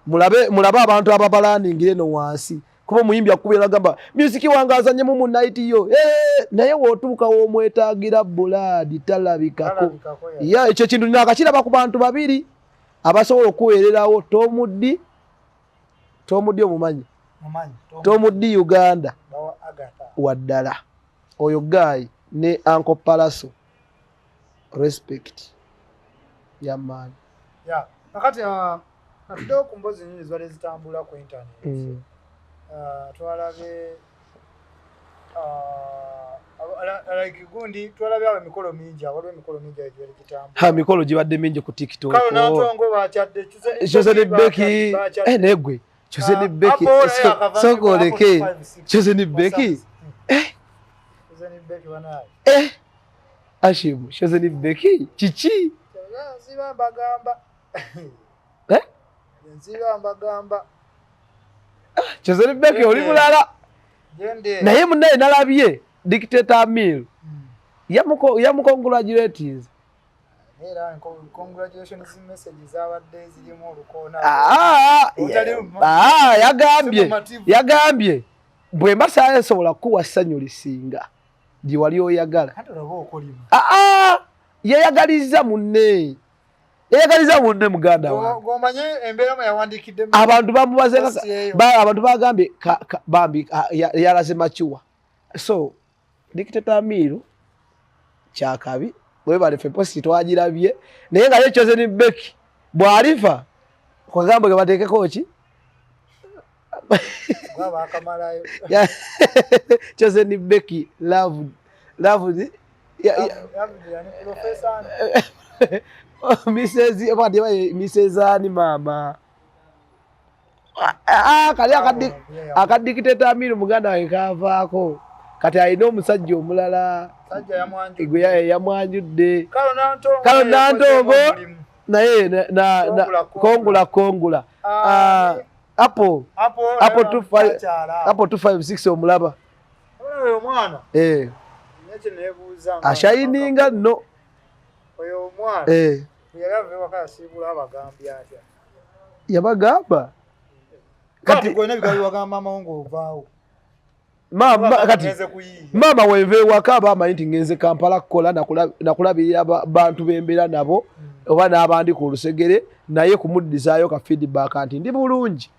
mulabe abantu ababalaningire no wansi kuba omuyimbi akubira gamba music wange azanye mu night yo naye wotuuka womwetaagira buladi talabikako ya ekyo kintu nakakiraba ku bantu babiri abasobola okuweererawo Tomuddi omumanyi Tomuddi Uganda waddala oyo guy ne Uncle Palaso respect ya man ya nakati natudo kumbozi nyinyi zwale zitambula ku internet twalabe like gundi twalabe aba mikolo mingi awaliwo emikolo mingi egyali kitambula mikolo gibadde mingi ku TikTok kalo natongo bakyadde Chosen Becky negwe Chosen Becky sogoleke Chosen Becky Chosen Becky wanaye Ashimu Chosen Becky chichi nziba mbagamba nziba mbagamba Chosen Becky oli mulala naye munnaye nalabye Dictator Amil yamukongratulations era congratulations messages zawadde zirimu olukona yagambye bwe mbasa nsobola kuwa ssanyu lisinga gye wali oyagala yayagaliza munne muganda wange abantu bamubaze abantu bagambye bambi yalaze machuwa so dictator Amiru kyakabi bwe balefe posti twagirabye naye nga yechoze ni beki bwalifa kwa gambo ke batekeko ki baba akamalayo chose ni beki love professor Mrs. Ani mama kali akadictator Amiru muganda we kavaako kati alina omusajja omulala yamwanjudde kalo nantongo naye kongula Apple 256 omulaba omwana ashayininga no oyo omwana yalave wakasibula abagambya atya yabagamba kati gonna bigabi wagamba mama wangu ovaawo mama wenve wakaba amanyi ngenze Kampala kukola nakulabirira bantu bembeera nabo oba n'abandi ku lusegere naye kumuddizayo ka feedback anti ndi bulungi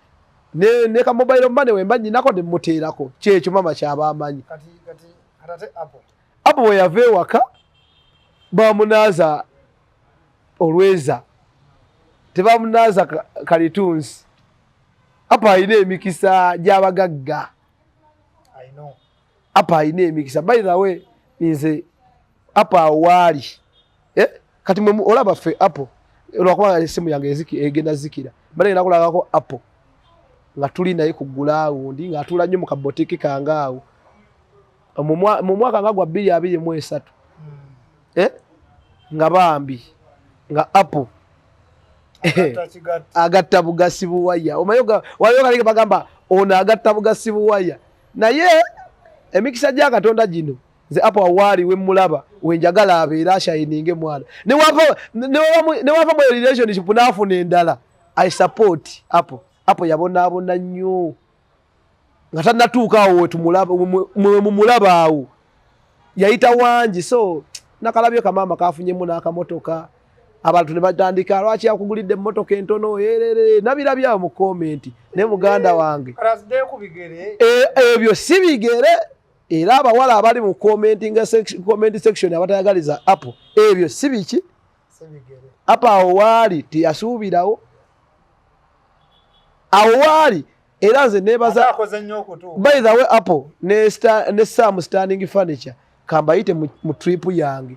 ne ka mobile money wemba nyinako nemuteerako kyekyo mama kyaba amanyi kati atate apo we yave waka bamunaaza olweza tebamunaaza kalitunsi apa ayina emikisa gy'abagagga apa ayina emikisa by the way nze apa awali kati mwe olaba fe apo olwakuba esimu yange egenda zikira bale nakulagako apo nga tuli naye kugula wundi nga atula nnyo mu kabotiki kangaawo mu mwaka nga gwa 2023 nga bambi nga apo agatta bugasi buwaya omayoga wayoga leke bagamba ona agatta bugasi buwaya naye emikisa gya Katonda gino nze apo awali we mulaba wenjagala abeera ashayininge mwana ne wava mu relationship n'afuna endala I support apo yabona nnyo nga tannatuuka awo wetumulaba mumulaba awo yayita wangi so nakalabye kamama kafunyemu n'akamotoka abantu ne batandika lwaki yakugulidde emmotoka entono nabirabyawo mu komenti ne muganda wange ebyo si bigere era abawala abali mu comment section abatayagaliza apo ebyo si biki apa awo waali teyasuubirawo awo waali era nze nebaza by the way apo ne Sam Standing Furniture kambayite mu trip yange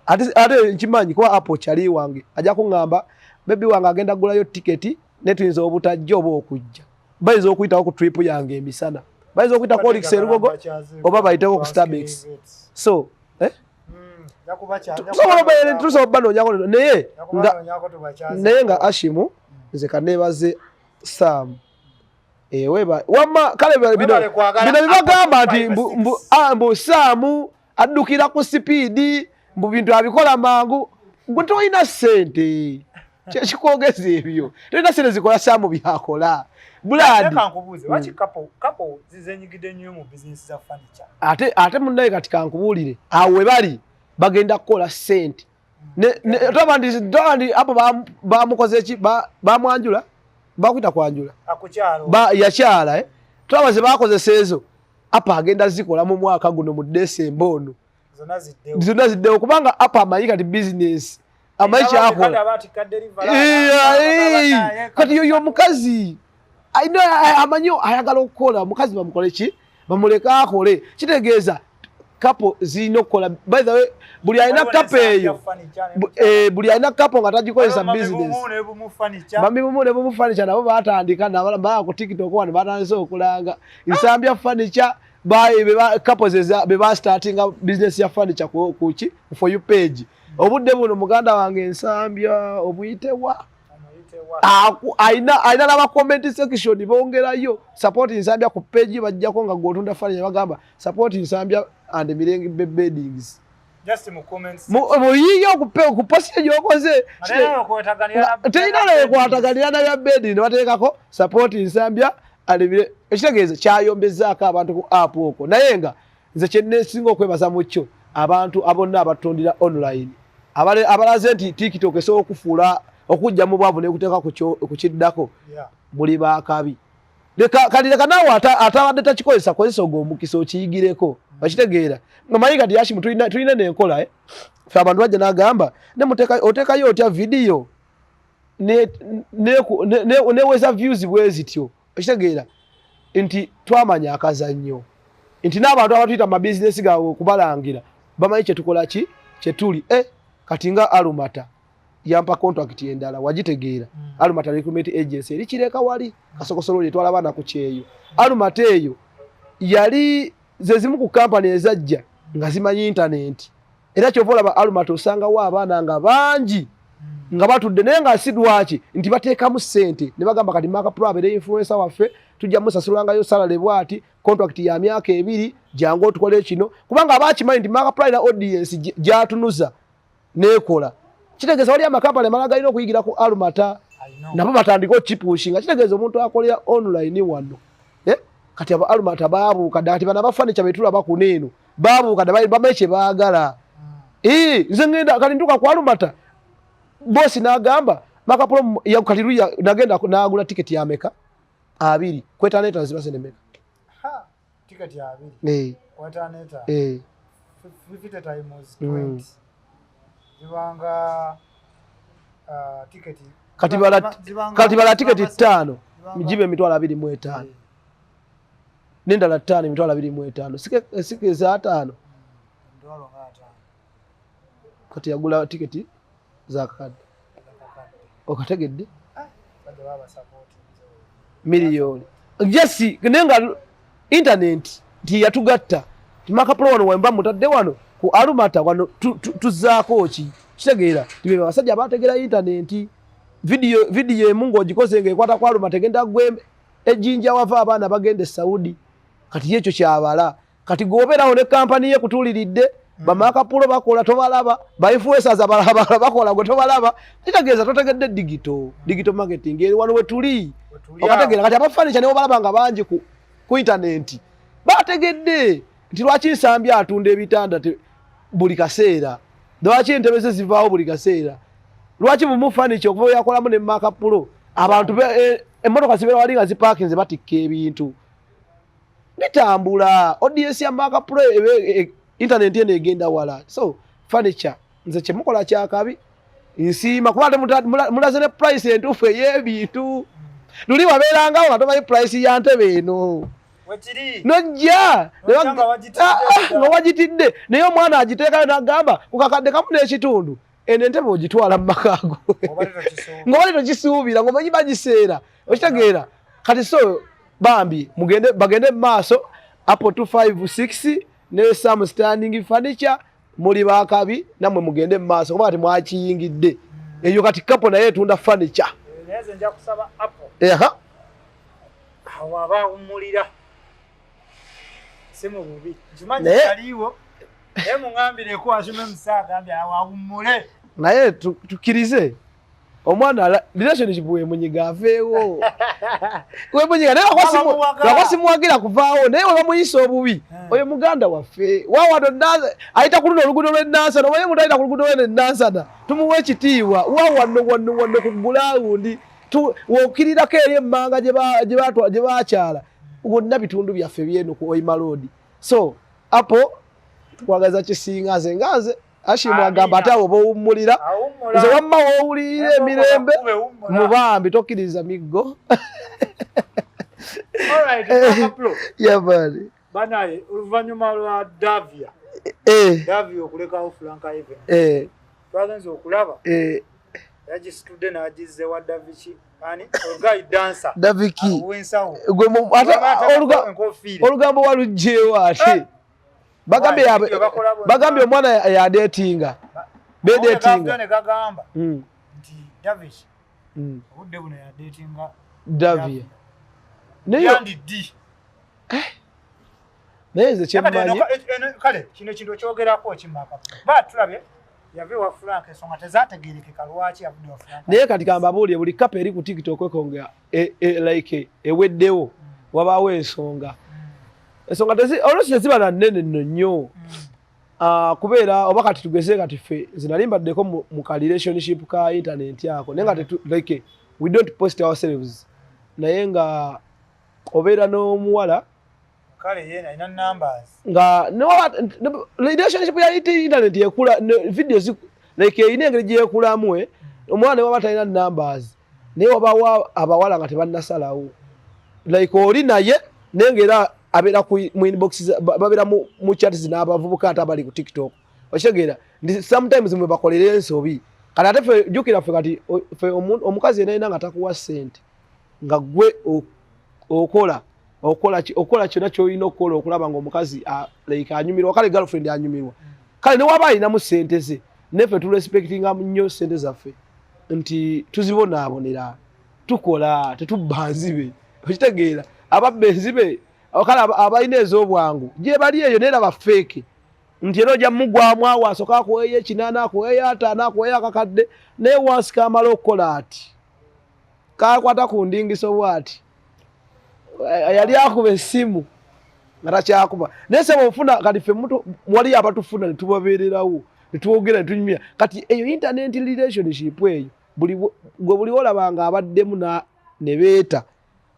ate nkimanyi kuba apo kyali wange ajja kuŋŋamba bebi wange agenda gulayo tiketi ne tuyinza obutajja oba okujja bayinza okuyitawo ku trip yange emisana bayinza okuyita ku Olix Erugogo oba bayitewo ku Starbucks so tusobola obanonyako naye nga Ashimu nze kanebaze Sam wama kale bino bibagamba nti mbu Sam addukira ku sipiidi mbu bintu abikola mangu gwe toyina ssente kyekikogeza ebyo toyina ssente zikola Sam byakola buladi kapo zizenyigidde nnyo mu bizinesi za furniture ate munnaye kati kankubuulire awo we bali bagenda kukola ssente tobandi apo bamukoze ki bamwanjula bakwita kwanjula yakyala twabaze bakozesa ezo apa agenda zikola mu mwaka guno mu December ono zonna ziddewo kubanga apa amanyi kati business amanyi kyakola kati yoyo omukazi amanyi ayagala okukola omukazi bamukole ki bamuleka akole kitegeeza kapo zirina okukola by the way buli alina kapo eyo buli alina kapo nga tagikozesa business bamibumu ne bumu furniture nabo batandika baa ku TikTok wano batandise okulanga Nsambya Furniture kapo beba startinga business ya furniture kuki for you page obudde buno muganda wange Nsambya obuyitewa aina naba comment section bongerayo support Nsambya ku page bajjako nga gotunda furniture bagamba support Nsambya and Mirenge Beddings just mu comments muyiyo ku post yokoze teyina lwe kwataganira na ya bedding ne bateekako support Nsambya alibire ekitegeeza kyayombezaako abantu ku app okwo naye nga nze kyennesinga okwebaza mu kyo abantu abonna abatundira online abalaze nti TikTok esobola okufuula okujja mu bwavu n'ekuteeka ku kiddako muli baakabi kati leka naawe atabadde takikozesa kozesa ogwo omukisa okiyigireko bakitegeera ngamanyi kati Hashim tulina n'enkola ffe abantu bajja n'agamba oteekayo otya vidiyo neweza views bwe zityo okitegeera nti twamanya akazannyo nti n'abantu abatuyita mu bizinesi gaabwe okubalangira bamanyi kyetukola ki kyetuli kati nga Alumata yampa contract endala wagitegeera Alumata recruitment agency eri kireka wali kasokosolo litwala bana ku kyeyo Alumata eyo yali zezimu ku company ezajja nga zimanyi internet era kyovola ba Alumata osanga wa abaana nga bangi nga batudde naye nga sidwaki nti bateekamu ssente ne bagamba kati Mark Pro abere influencer waffe tujja musasulwangayo salary bwati contract ya myaka 2 jangu tukole kino kubanga abakimanyi nti Mark Pro na audience gyatunuza nekola kitegeeza wali amakampani amala galina okuyigira ku Alumata nabo batandika okipushinga kitegeeza omuntu akolera online wano kati aba Alumata baabuuka kati bana bafanicha betula bakuneeno baabuuka babaye kye baagala nze ngenda kati ntuka ku Alumata bosi n'agamba Mark Pro yakaliruya nagenda n'agula tiketi ya meka 2 kwetaneta zibasene meka tiketi ya 2 kwetaneta 50 times 20 zibanga tiketi kati bala tiketi 5 mijibe emitwalo 25 nendala 5 emitwalo 25 sike za 5 ndwalo nga 5 kati yagula tiketi za kadi okategedde baba support milioni jesi nenga internet ti yatugatta Mark Pro wano wemba mutadde wano ku Alumata wano tuzaako ki kitegeera tibe basajja abategeera internet video emungo gikoze ekwata kwa Alumata genda gwembe ejinja wava abaana bagende Saudi kati yekyo kyabala kati goberawo ne company ye kutuliridde ba Mark Pro bakola tobalaba ba influencers abalaba bakola go tobalaba kitegeeza totegedde digital marketing eri wano wetuli okategeera kati abafanisha ne balaba nga bangi ku internet bategedde nti lwaki nsambye atunda ebitanda buli kaseera lwaki entebeze zivaawo buli kaseera lwaki mumufanicha okuva yakolamu ne Mark Pro abantu emmotoka zibeera wali nga ziparkinze batikka ebintu bitambula audience ya Mark Pro internet ene egenda wala so furniture nze kyemukola kyakabi nsiima kuba mulaze ne price entuufu ey'ebintu luli wabeerangawo nga tomanyi price ya ntebe eno nojja nga wagitidde naye omwana agiteekayo n'agamba ku kakadde kamu n'ekitundu eno entebe ogitwala mu makaago nga wali tokisuubira ng'omanyi bagiseera okitegeera kati so bambi bagende mu maaso Apple 256 ne Sam Standing Furniture muli baakabi nammwe mugende mu maaso kuba temwakiyingidde eyo kati kapo naye etunda furniture neze nja kusaba Apple awaba umulira simu bubi jumanyi kaliwo ngambire ko ashume musaga ambya awumule naye tukirize omwana relationship we munyiga aveewo we munyiga naye akwasimuwagira kuvaawo naye webamuyisa obubi oyo muganda waffe wawano ayita ku luno oluguudo lw'ennansana omanyi muntu ayita ku luguudo lw'ennansana tumuwa ekitiibwa wano ku gulawundi wokirirako eri emmanga gye bakyala wonna bitundu byaffe byeno ku Oima Road so apo tukwagaza kisinga nze ngaze Hashim agamba ate awo bowummulira nze wamma wowulirira emirembe mubambi tokkiriza miggo yabali banaye oluvannyuma lwa Davia okulekawo Frank Ivan twagenze okulaba yagisitudde n'agizze wa Daviki ani ogai dancer Daviki olugambo walugjeewo ate bagambye omwana yadetinga bedetinga ne gagamba nti Davish obudde buno yadetinga Davia naye nze kyemmanyi kale kino kintu kyogerako kimaka batulabye yave wa Frank esonga tezategerekeka lwaki yavudde wa Frank naye kati kamba buulye buli kapa eri ku TikTok ekonga like eweddewo wabaawo ensonga oluusi teziba na nnene nno nnyo kubeera oba kati tugeze kati ffe zinalimbaddeko mu ka relationship ka internet ako naye nga like we don't post ourselves naye nga obeera n'omuwala kale yena ina numbers nga relationship ya internet yekula videos like ine engeri gyekulamu omwana waba talina numbers naye wabawo abawala nga tebannasalawo like oli naye naye ng'era abeera mu inbox babeera mu chats n'abavubuka ate abali ku TikTok okitegeera sometimes mwe bakolera ensobi kati ate ffe jjukira ffe kati ffe omukazi yenayina nga takuwa ssente nga gwe okola kyonna ky'olina okukola okulaba ng'omukazi like anyumirwa kale girlfriend anyumirwa kale ne waba alinamu ssente ze neffe turespectinga nnyo ssente zaffe nti tuzibonaabonera tukola tetubba nzibe okitegeera ababba enzibe kale abalina ez'obwangu gye bali eyo naye laba feeke nti era ojja mugwamu awo asooka akuweeyo ekinaana akuweeyo ataano akuweeyo akakadde naye wansi kaamala okukola ati kakwata ku ndingiso bw'ati yali akuba essimu nga takyakuba naye sema ofuna kati ffe waliyo abatufuna ne tubabeererawo ne twogera ne tunyumira kati eyo internet relationship eyo buli olaba nga abaddemu ne beeta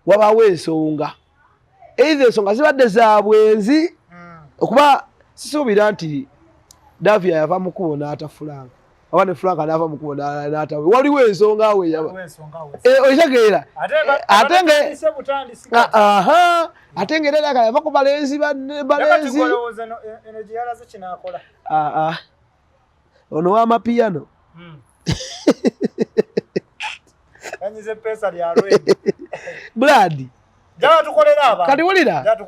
wabaawo ensonga either ensonga zibadde za bwenzi okuba sisuubira nti Davia yava mu kubo n'atafulanga oba ne Frank n'ava mu kubo n'atawe waliwo ensonga awo okitegeera ate ng'era kale yava ku balenzi ono w'amapiyano Brad kati wulira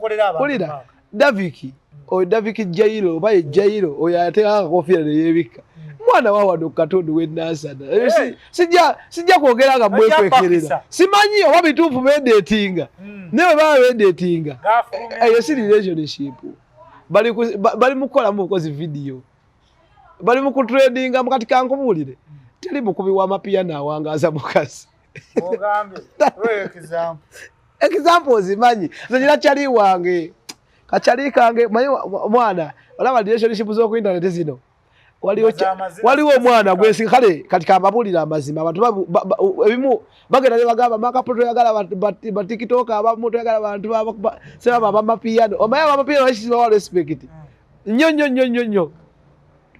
Daviki Jairo oba Jairo oyo ateeka akakofiira ne yeebikka mwana wa wano ku katundu w'ennansana sijja kwogera nga mwekwekerera simanyi oba bituufu bedeetinga naye bwe baba bedeetinga eyo si relationship bali mu kukolamu bukozi vidiyo bali mu kutredinga mukati kankubuulire teri mukubi w'amapiyano awangaaza mukazi example zimanyi zenyina kyali wange kachali kange manyi mwana olaba relationship z'oku internet zino waliwo omwana gwesinga kale kati kambabulira amazima abantu ebimu bagenda ne bagamba makapoto yagala ba TikTok abamu toyagala abantu seba abamapiyano omaye abamapiyano bakisiba wa respect nnyo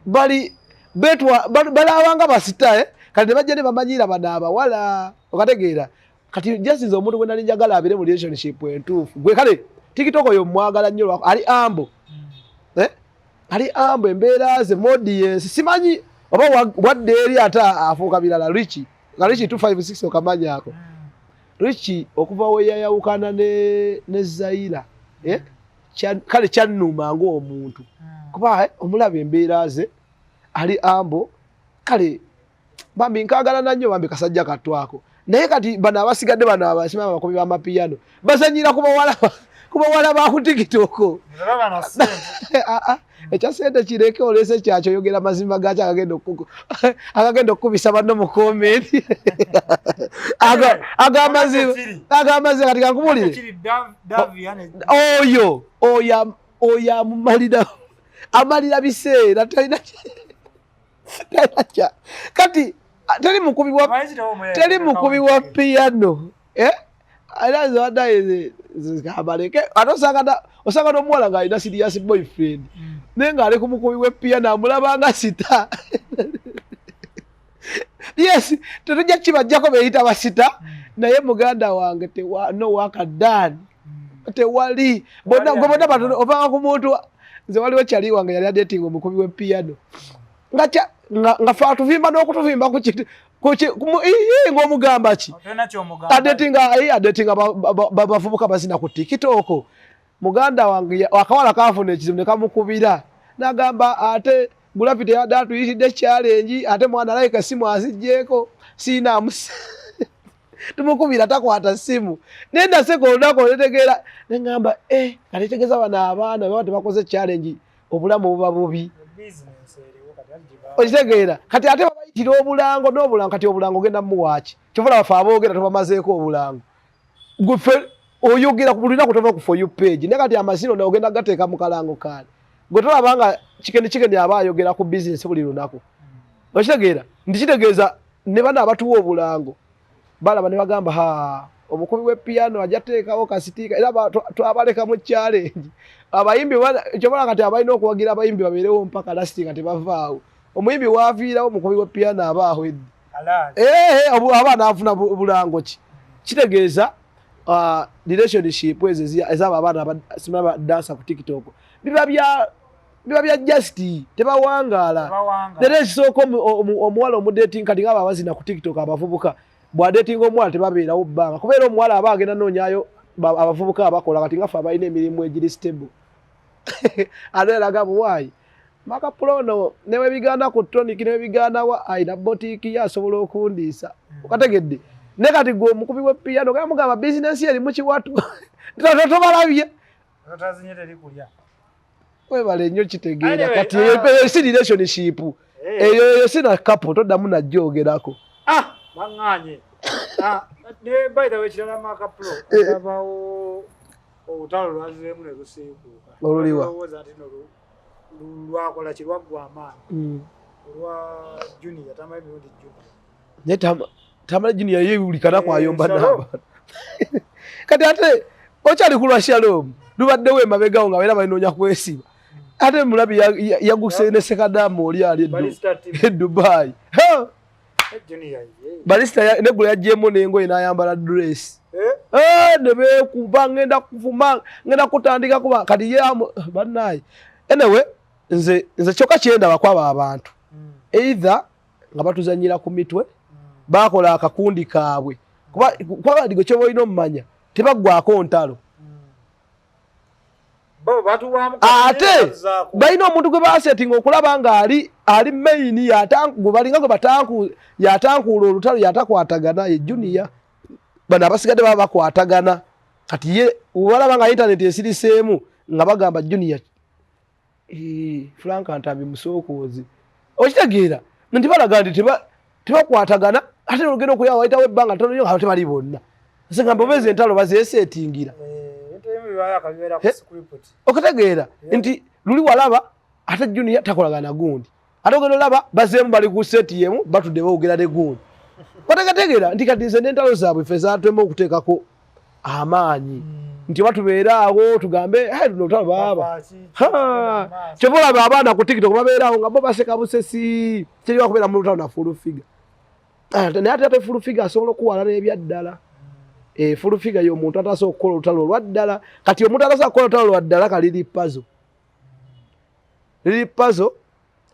bali betwa balawanga basita kati bajja ne bamanyira banaaba wala okategeera kati just omuntu gwe nali njagala abire mu relationship entuufu gwe kale TikTok oyo mwagala nnyo ali ambo ali ambo embeera ze audience simanyi oba wadde eri ata afuuka birala Richie 256 okamanyako Richie okuva we yayawukana ne Zaira kale kyannuma ng'omuntu kuba omulaba embeera ze ali ambo kale bambi nkagala nanyo bambi kasajja katwako naye kati bano abasigadde bano abasima abakobi b'amapiyano bazanyira kuba wala ba ku TikTok ekyasente kireke olese kyakyo yogera mazima gakyo akagenda okukubisa banno mu komenti agamazi kati kankubulire oyo amalira biseera talina kati teri mukubi wa piano era zewadaye zikabaleke osanga n'omuwala ng'alina serious boyfriend naye ng'ali ku mukubi w'epiano amulaba nga sita yes tetujja kibajjako beyita basita naye muganda wange no wakadani tewali bonna batono ovanga ku muntu nze waliwo kyali wange yali adetinga omukubi w'epiano nga fe atuvimba n'okutuvimba ng'omugamba ki adetinga bavubuka bazina ku TikTok muganda wange akawala kafuna ekizibu ne kamukubira n'agamba ate Gulafite yadde atuyitidde challenge ate mwana like simu azijjeko sina tumukubira takwata simu nenda sekonda netegeera ngamba kaletegeza bana abaana baba tebakoze challenge obulamu buba bubi okitegeera kati ate babayitira obulango n'obulango kati obulango genda muwaki kivula bafa aboogera tubamazeeko obulango gufe oyogera ku bulina kutova ku for you page ne kati amazino na ogenda gateeka mu kalango kale gotola banga chikeni aba ayogera ku business buli lunako okitegeera ndikitegeeza ne bana abatuwa obulango balaba ne bagamba ha omukubi we piano ajateekawo kasitika era twabaleka mu challenge abayimbi kyobala kati abalina okuwagira abayimbi babeerewo mpaka lasting ate bavaawo omuyimbi waaviirawo omukubi we piano abaaho eddi abaana afuna bulango ki kitegeeza relationship ezaba abaana simaba dansa ku TikTok biba bya just tebawangaala era ekisooka omuwala omudating kati nga abazina ku TikTok abavubuka bwa dating omuwala tebabeerawo bbanga kubeera omuwala aba agenda noonyaayo abavubuka abakola kati ngafe abalina emirimu egiri stable ate eraga muwaayi makapulono newe biganda ku tonic newe biganda wa aina botiki yasobola okundiisa okategedde ne kati gwe omukubi we piano kaya mugamba business eri mu kiwatu tobalabye totazinyete likulya webale nnyo kitegeera kati eyo si relationship eyo si na couple toddamu najjoogerako maŋŋaanye by the way kirala makapulo abawo olutalo lwazireemu ne lusiikuuka oluliwa lwakola kirwaggwa amaanyi olwa junior tamanyi mirundi junior naye tamala junior yeewulikana kwayomba n'abantu kati ate okyali ku lwa Shalom lubaddewo emabegawo nga baera balinoonya kwesiba ate mulabi yaguse ne sekadamu oli ali e Dubai balista negula yajjemu n'engoye n'ayambala dress ne beekuba ngenda kuvuma ngenda kutandika kuba kati ye bannaye anyway nze kyokka kyendaba kwaba abantu either nga batuzanyira ku mitwe bakola akakundi kaabwe kuba digo kyoba olina omumanya tebaggwako ntalo ate balina omuntu gwe basetting okulaba nga ali main balinga gwe yatankuula olutalo yatakwatagana ye junior bano abasigadde baba bakwatagana kati ye obalaba nga internet esiriseemu nga bagamba junior Frank Antambi musookozi okitegeera nti balaga nti tebakwatagana ate olugendo okuyawa wayitawo ebbanga tono nnyo nga tebali bonna nsengamba obezi entalo bazeesetingira okitegeera nti luli walaba ate junior takolagana gundi ate ogenda olaba bazeemu bali ku seti yemu batudde boogera ne gundi otegetegeera nti kati nze n'entalo zaabwe ffe zaatwemu okuteekako amaanyi nti batubeera awo tugambe luno olutalo baaba kyova olaba abaana ku TikTok babeeraawo nga bo baseka busesi kiriwa kubeera mu lutalo na full figure naye ate full figure asobola okuwala n'ebyaddala full figure y'omuntu atasobola okukola olutalo olwa ddala kati omuntu atasobola okukola olutalo lwa ddala kaliri puzzle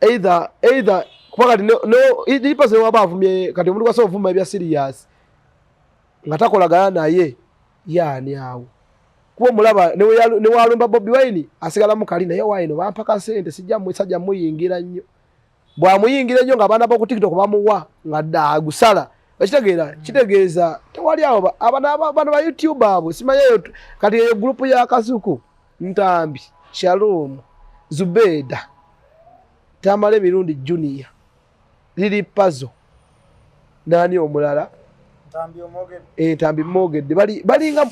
either kuba kati liri puzzle waba avumye kati omuntu kwasobola ovuma ebya serious nga takolagana naye yaani awo kuba omulaba newalumba Bobi Wine asigala mu kali naye Wine bampaka sente sajja muyingira nnyo bwamuyingira nnyo nga abaana b'oku TikTok bamuwa nga daagusala ekitegeera kitegeeza tewali awo bano ba YouTube abo simanyeyo kati eyo gurupu ya Kasuku Ntambi Shalom Zubeda Tamale mirundi junior liri puzzle nani omulala Ntambi mogedde balinga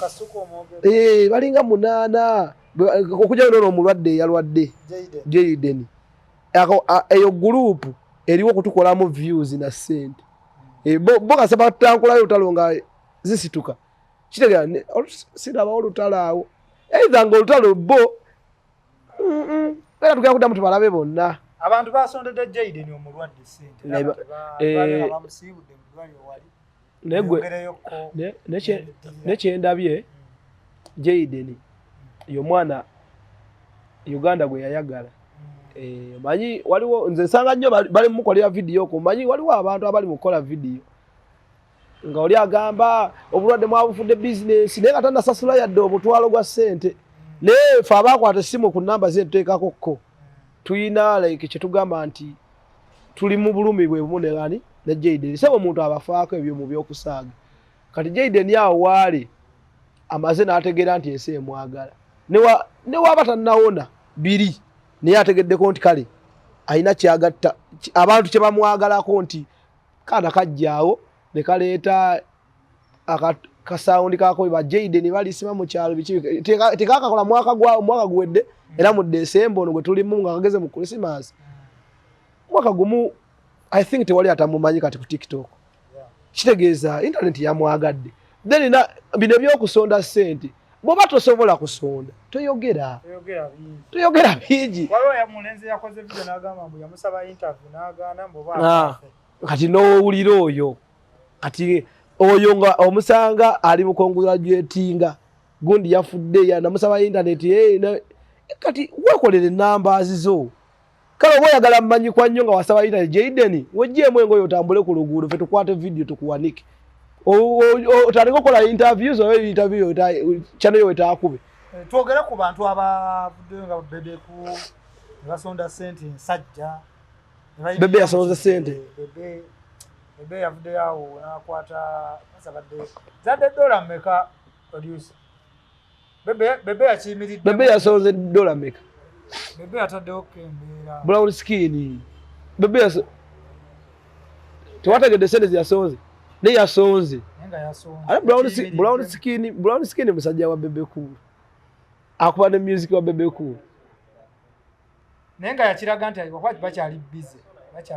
balinga munana okujja nono omulwadde yalwadde Jayden eyo gurupu eriwo okutukolamu views na sente bo kasaba tankulayo olutalo nga zisituka kitegeera sirabawo olutalo awo either nga olutalo bo era tugenda kuddamu tubalabe bonna abantu basondedde Jayden omulwadde sente bamusiibudde mulwaliro wali nekyendabye Jayden y'omwana Uganda gwe yayagala manyi waliwo nze nsanga nnyo bali mukolera video ko manyi waliwo abantu abali mukola video nga oli agamba obulwadde mwabufudde business naye katanda sasula yadde obutwalo gwa sente naye fe abakwata essimu ku namba ze tuteekako ko tuyina like kyetugamba nti tuli mu bulumi bwe bumu ne Jayden sebo omuntu abafaako ebyo mu byokusaaga kati Jayden yawo waali amaze n'ategeera nti ensi emwagala ne waba tannawona biri naye ategeddeko nti kale alina kyagatta abantu kye bamwagalako nti kaana kajjaawo ne kaleeta kasaundi kako ba Jaden bali sima mu kyalo bichi tekakakola mwaka gwedde era mu December ono gwe tulimu nga kageze mu Christmas mwaka gumu I think tewali atamumanyi kati ku TikTok kitegeeza internet yamwagadde then na bino byokusonda sente boba tosobola kusonda toyogera bingi waliwo yamulenzi yakoze video n'agamba mbu yamusaba interview n'agaana mboba kati n'owulira oyo kati oyo nga omusanga ali mu congratulatinga gundi yafudde ya namusaba internet kati wekolere numbers zo kale oba oyagala mmanyi kwa nnyo nga wasaba internet Jaden wejjeemu engoye otambule ku luguudo fe tukwate video tukuwanike otandika okukola interviews oba interview channel yo etaakube twogere ku bantu abavuddeyo nga Bebeku basonda sente nsajja Bebe yasonze sente Bebe yavuddeyo awo n'akwata asabadde zadde $1 mmeka producer Bebe yakiyimiridde Bebe yasonze $1 mmeka Bebe ataddeho kembeera brown skin Bebe tewategedde sente ziyasonze ne yasonze nenga yasonze ala brown skin musajja wa Bebeku akuba ne music wa Bebeku nenga yakiraga nti abakwati bakyali busy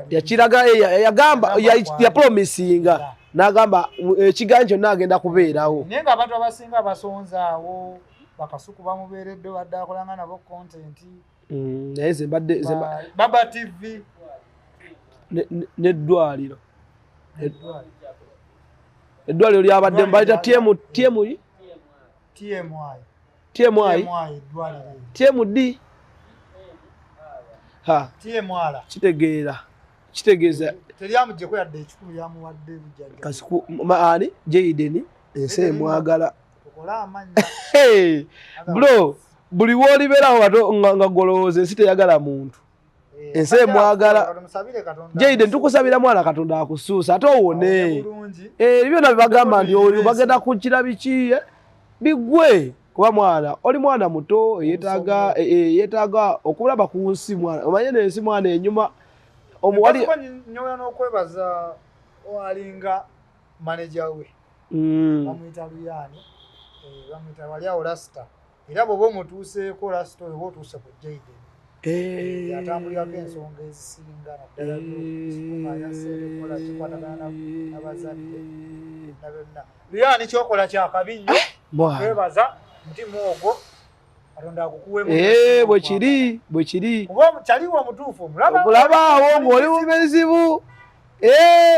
yakiraga yagamba ya promisinga nagamba ekiganjo nagenda kubeerawo nenga abantu abasinga basonzaawo bakasuku bamubeeredde badde akolanga nabo content naye zembadde Baba TV n'eddwaliro eddwaliro lyabadde mbalita TMD ha kitegeeza teryamujjeko yadde ekikulu yamuwadde bujjajja kasiku ani Jaden ense mwagala okola amanya bro buli wolibeerawo nga golowooza ensi teyagala muntu ense mwagala Jaden tukusabira mwana Katonda akusuusa ate owone byonna bibagamba nti bagenda kukira biki bigwe kuba mwana oli mwana muto yeetaaga okulaba ku nsi mwana omanye n'ensi mwana enyuma omuwali nyoya n'okwebaza owalinga manager we bamuyita Luyani bamuyita wali awo Rasta era bw'oba omutuuseeko Rasta oyo otuuse ku Jaden yatambulirako ensonga ezisinga naddala yaseekola kikwatagana n'abazadde na byonna Luyani kyokola kyakabi nnyo kwebaza mutima ogwo Katonda akukuweemu bwe kiri kuba kyaliwo omutuufu okulabaawo ng'oli mu bizibu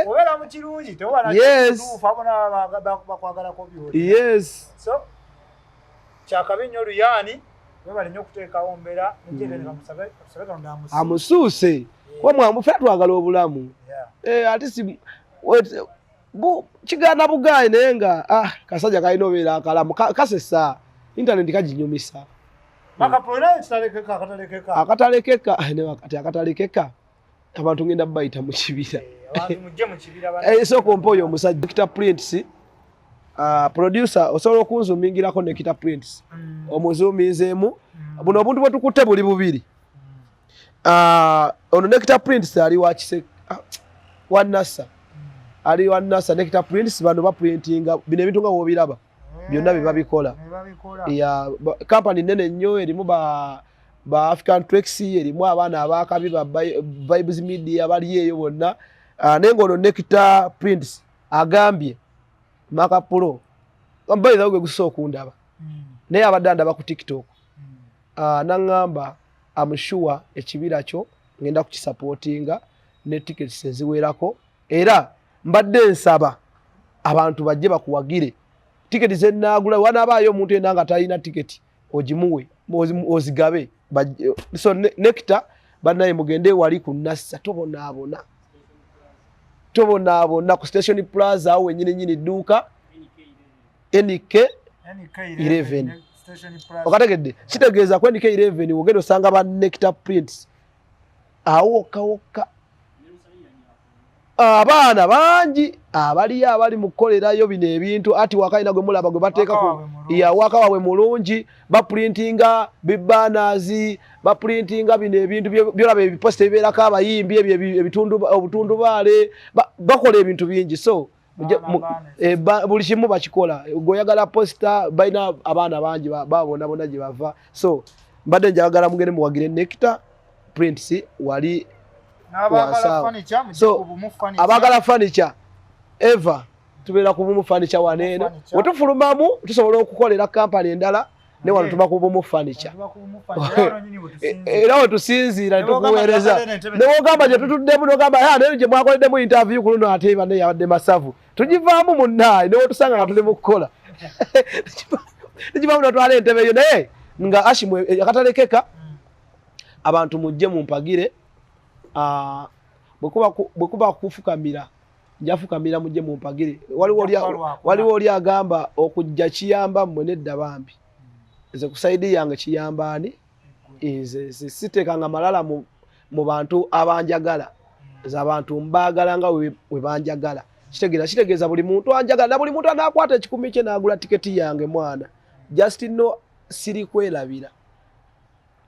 obeera mu kirungi tewomutuufu abona bakwagalako byoli so kyakabi nnyo Luyani webale nnyo okuteekawo mbeera musabe Katonda amusuuse kuba mwamufe twagala obulamu ate kigaana bugaayi naye nga kasajja kalina obeera akalamu kasesa internet kaginyumisa akatalekeka abantu ngenda bayita mu kibira esooka ompa oyo omusajja Kita Prints producer osobola okunzumingirako ne Kita Prints omuzuuminzeemu buno obuntu bwe tukutte buli bubiri ono ne Kita Prints ali wannasa ali wannasa ne Kita Prints bano baprintinga bino ebintu nga wobiraba byonna bye babikola kampani nene nnyo erimu ba African Tracks erimu abaana abakabi ba Vibes Media bali eyo bonna naye ng'ono ne Kita Prints agambye Maka Pro mbayiza gwe gusobola okundaba naye abadde andaba ku TikTok naŋŋamba amushuwa ekibira kyo ngenda kukisapootinga ne tickets eziwerako era mbadde nsaba abantu bajje bakuwagire tiketi zenagula wanabaayo omuntu yenna nga talina tiketi ogimuwe ozigabe so Nekita bannaye mugende wali ku Nassa tobonaabona ku Station Plaza awo wenyini dduuka NK 11 okategedde kitegeeza ku NK 11 wogenda osanga ba Nekita Prints awo wokka abaana bangi abali mukolerayo bino ebintu ati wakaina gwe mulaba gwe bateeka ku waka wawe mulungi baprintinga bibanners baprintinga bino ebintu byolaba ebiposta ebibeerako abayimbi obutundubaale bakola ebintu bingi so buli kimu bakikola goyagala posta baina abaana bangi babona bona gye bava so mbadde njagala mugende muwagire Nectar Prints wali abagala furniture Eva tubeera ku Bumu Furniture waneeno wetufulumamu tusobola okukolera kampani endala ne wano tuba ku Bumu Furniture era wetusinziira netukuweereza newogamba gye tutuddemu nogamba naye gye mwakoleddemu interview ku luno ate banne yabadde masavu tugivaamu munnaye newetusanga nga tuli mu kukola tugivaamu notwala entebe eyo naye nga Ashimu akatalekeka abantu mujje mumpagire bwekuba kufukamira njafukamira mujje mumpagire waliwo oli agamba okujja kiyamba mmwe nedda bambi nze kusaidi yange kiyambaani nze sitekanga malala mu bantu abanjagala nze abantu mbaagala nga we banjagala kitegeeza buli muntu anjagala na buli muntu anakwata ekikumi kye n'agula tiketi yange mwana just no siri kwerabira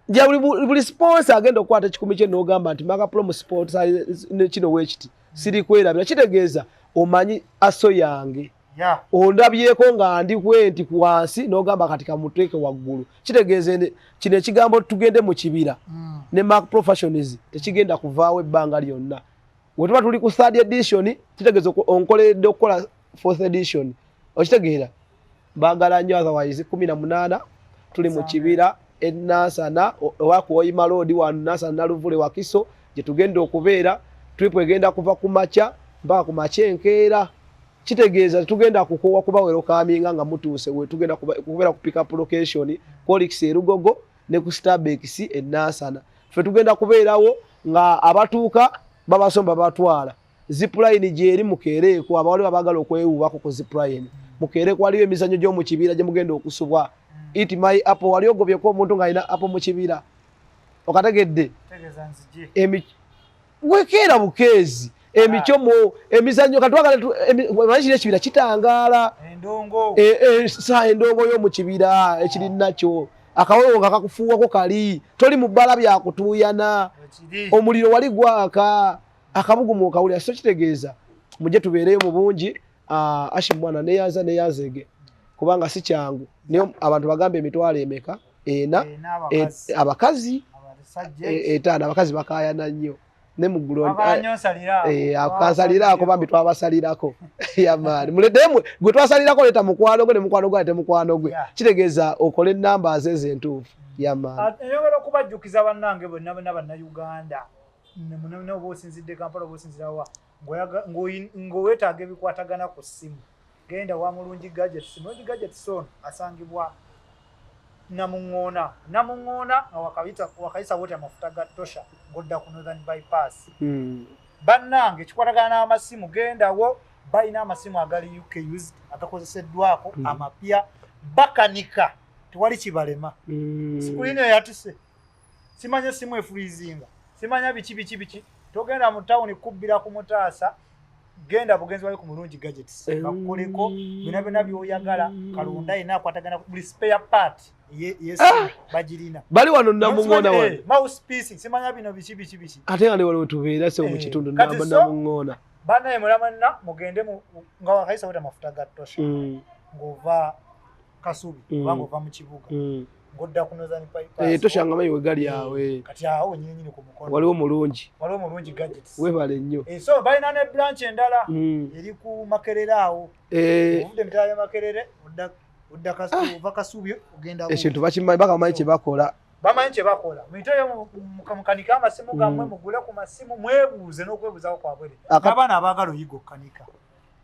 ja buli sponsor agenda okukwata ekikumi kye n'ogamba nti maka promo sponsor kino wekiti siri kwerabira kitegeeza omanyi aso yange ondabyeko nga ndi kwenti kwansi n'ogamba kati kamuteeke waggulu kitegeeza kino ekigambo tugende mu kibira ne Mark Professionals tekigenda kuvaawo ebbanga lyonna wetuba tuli ku third edition kitegeeza onkoleredde okukola fourth edition okitegeera baagala nnyo otherwise 18 tuli mu kibira Nasana owakuoyima road wa Nasana Naluvule wa Kiso gye tugenda okubeera trip egenda kuva ku macha mpaka ku machenkeera kitegeeza tugenda kukowa kuba welcoming nga mutuuse we tugenda kubeera ku pick up location Colix Erugogo ne ku Starbucks Nasana fe tugenda kubeerawo nga abatuuka babasomba batwala zipline gye eri mukeereko abawali abagala okwewubako ku zipline mukeereko waliyo emizannyo gy'omu kibira gye mugenda okusubwa Eat my apple wali ogobyeko omuntu ng'alina apple mu kibira okategedde wekeera bukeezi emicomo emizannyo katwagala manyi ekibira kitangaala endongo y'omu kibira ekiri nakyo akawewo nga kakufuuwako kali toli mu bbala byakutuuyana omuliro wali gwaka akabugumu okawulira so kitegeeza mujje tubeereyo mu bungi Ashimu mwana neyanzege kubanga si kyangu niyo abantu bagambe emitwalo emeka abakazi etaano abakazi bakayana nnyo ne muggulu akasalirako bambi twabasalirako yamaani muleddemu gwe twasalirako leeta mukwano gwe ne mukwano gwe ate mukwano gwe kitegeeza okole numbers ezentuufu yamaani enyongera okubajjukiza bannange bonna bannayuganda noba osinzidde Kampala oba osinzirawa ng'oweetaaga ebikwatagana ku ssimu genda wa Mulungi Gadgets. Mulungi Gadgets ono asangibwa Namuŋŋoona nga wakayisa wote amafuta ga Tosha ng'odda ku Northern Bypass. Bannange kikwatagana n'amasimu gendawo balina amasimu agali UK used agakozeseddwako amapya bakanika tewali kibalema. Screen eyo yatuse simanya essimu efurizinga simanya biki togenda mu town kubbira ku Mutaasa genda bugenzi wali ku Mulungi Gadgets bakukoleko bina byoyagala kalonda ina akwatagana buli spare part bagirina bali wano Namuŋŋoona wano mouthpiece simanya bino biki ate nga waliwo tubeera se mu kitundu Namuŋŋoona bana emulamanna mugende nga wakayisa wote amafuta ga Tosha ng'ova Kasubi ng'ova mu kibuga ng'odda ku Northern Bypass Tosha nga mayi we gali awe kati awo nyinyi ku mukono waliwo Mulungi Gadgets webale nnyo so balina ne branch endala eri ku Makerere awo ovudde mitala ya Makerere odda Kasubi ogenda ekintu bakimanyi bakamanyi kye bakola mwiteyo mukanika amasimu gammwe mugule ku masimu mwebuuze n'okwebuuzawo kwabwere abaana abaagala oyiga okukanika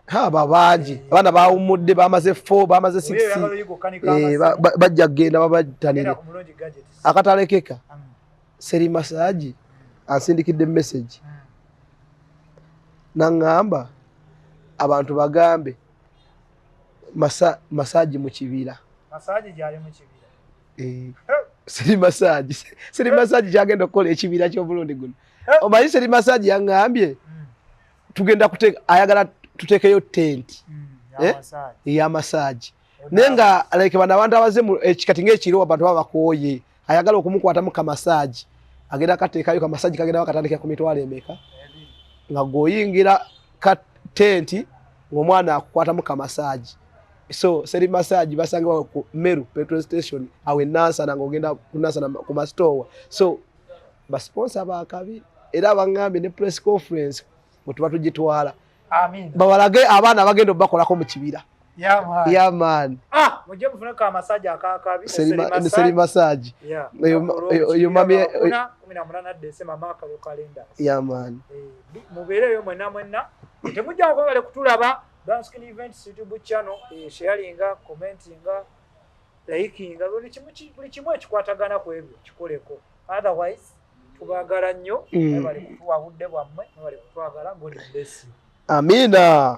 aba bangi abaana bawumudde bamaze 4 bamaze 6 bajja kugenda babatanire akatalekeka Seri Massage asindikidde message naŋŋamba abantu bagambe massage mu kibira Seri Massage kyagenda okukola ekibira ky'obulundi guno omanyi Seri Massage yaŋŋambye tugenda ayagala tutekeyo tent ya massage nenga like bana abantu abaze ekikati ng'ekiro abantu baba bakooye ayagala okumukwatamu ka massage agenda kateekayo ka massage kagenda bakatandika ku mitwalo emeka nga goyingira ka tent ng'omwana akukwatamu ka massage. So seri massage basanga ku Meru petrol station awe nansana ng'ogenda kunansana ku mastore. So basponsor bakabi era bangambe ne press conference mutuba tugitwala. Amin. Bawalage abaana bagenda bakolako mu kibira. Yeah man. Mujje mufuna ka massage akakabi seri massage. Yeah. Yo mami 18 December maka yo calendar. Yeah man. Mubere yo mwenna temujja kwagala kutulaba Danskin Events YouTube channel, sharing, commenting, liking, buli kimu ekikwatagana ku ebyo kikoleko. Otherwise tubagala nnyo bali kutuwabudde bwammwe bali kutwagala God bless you. Amina.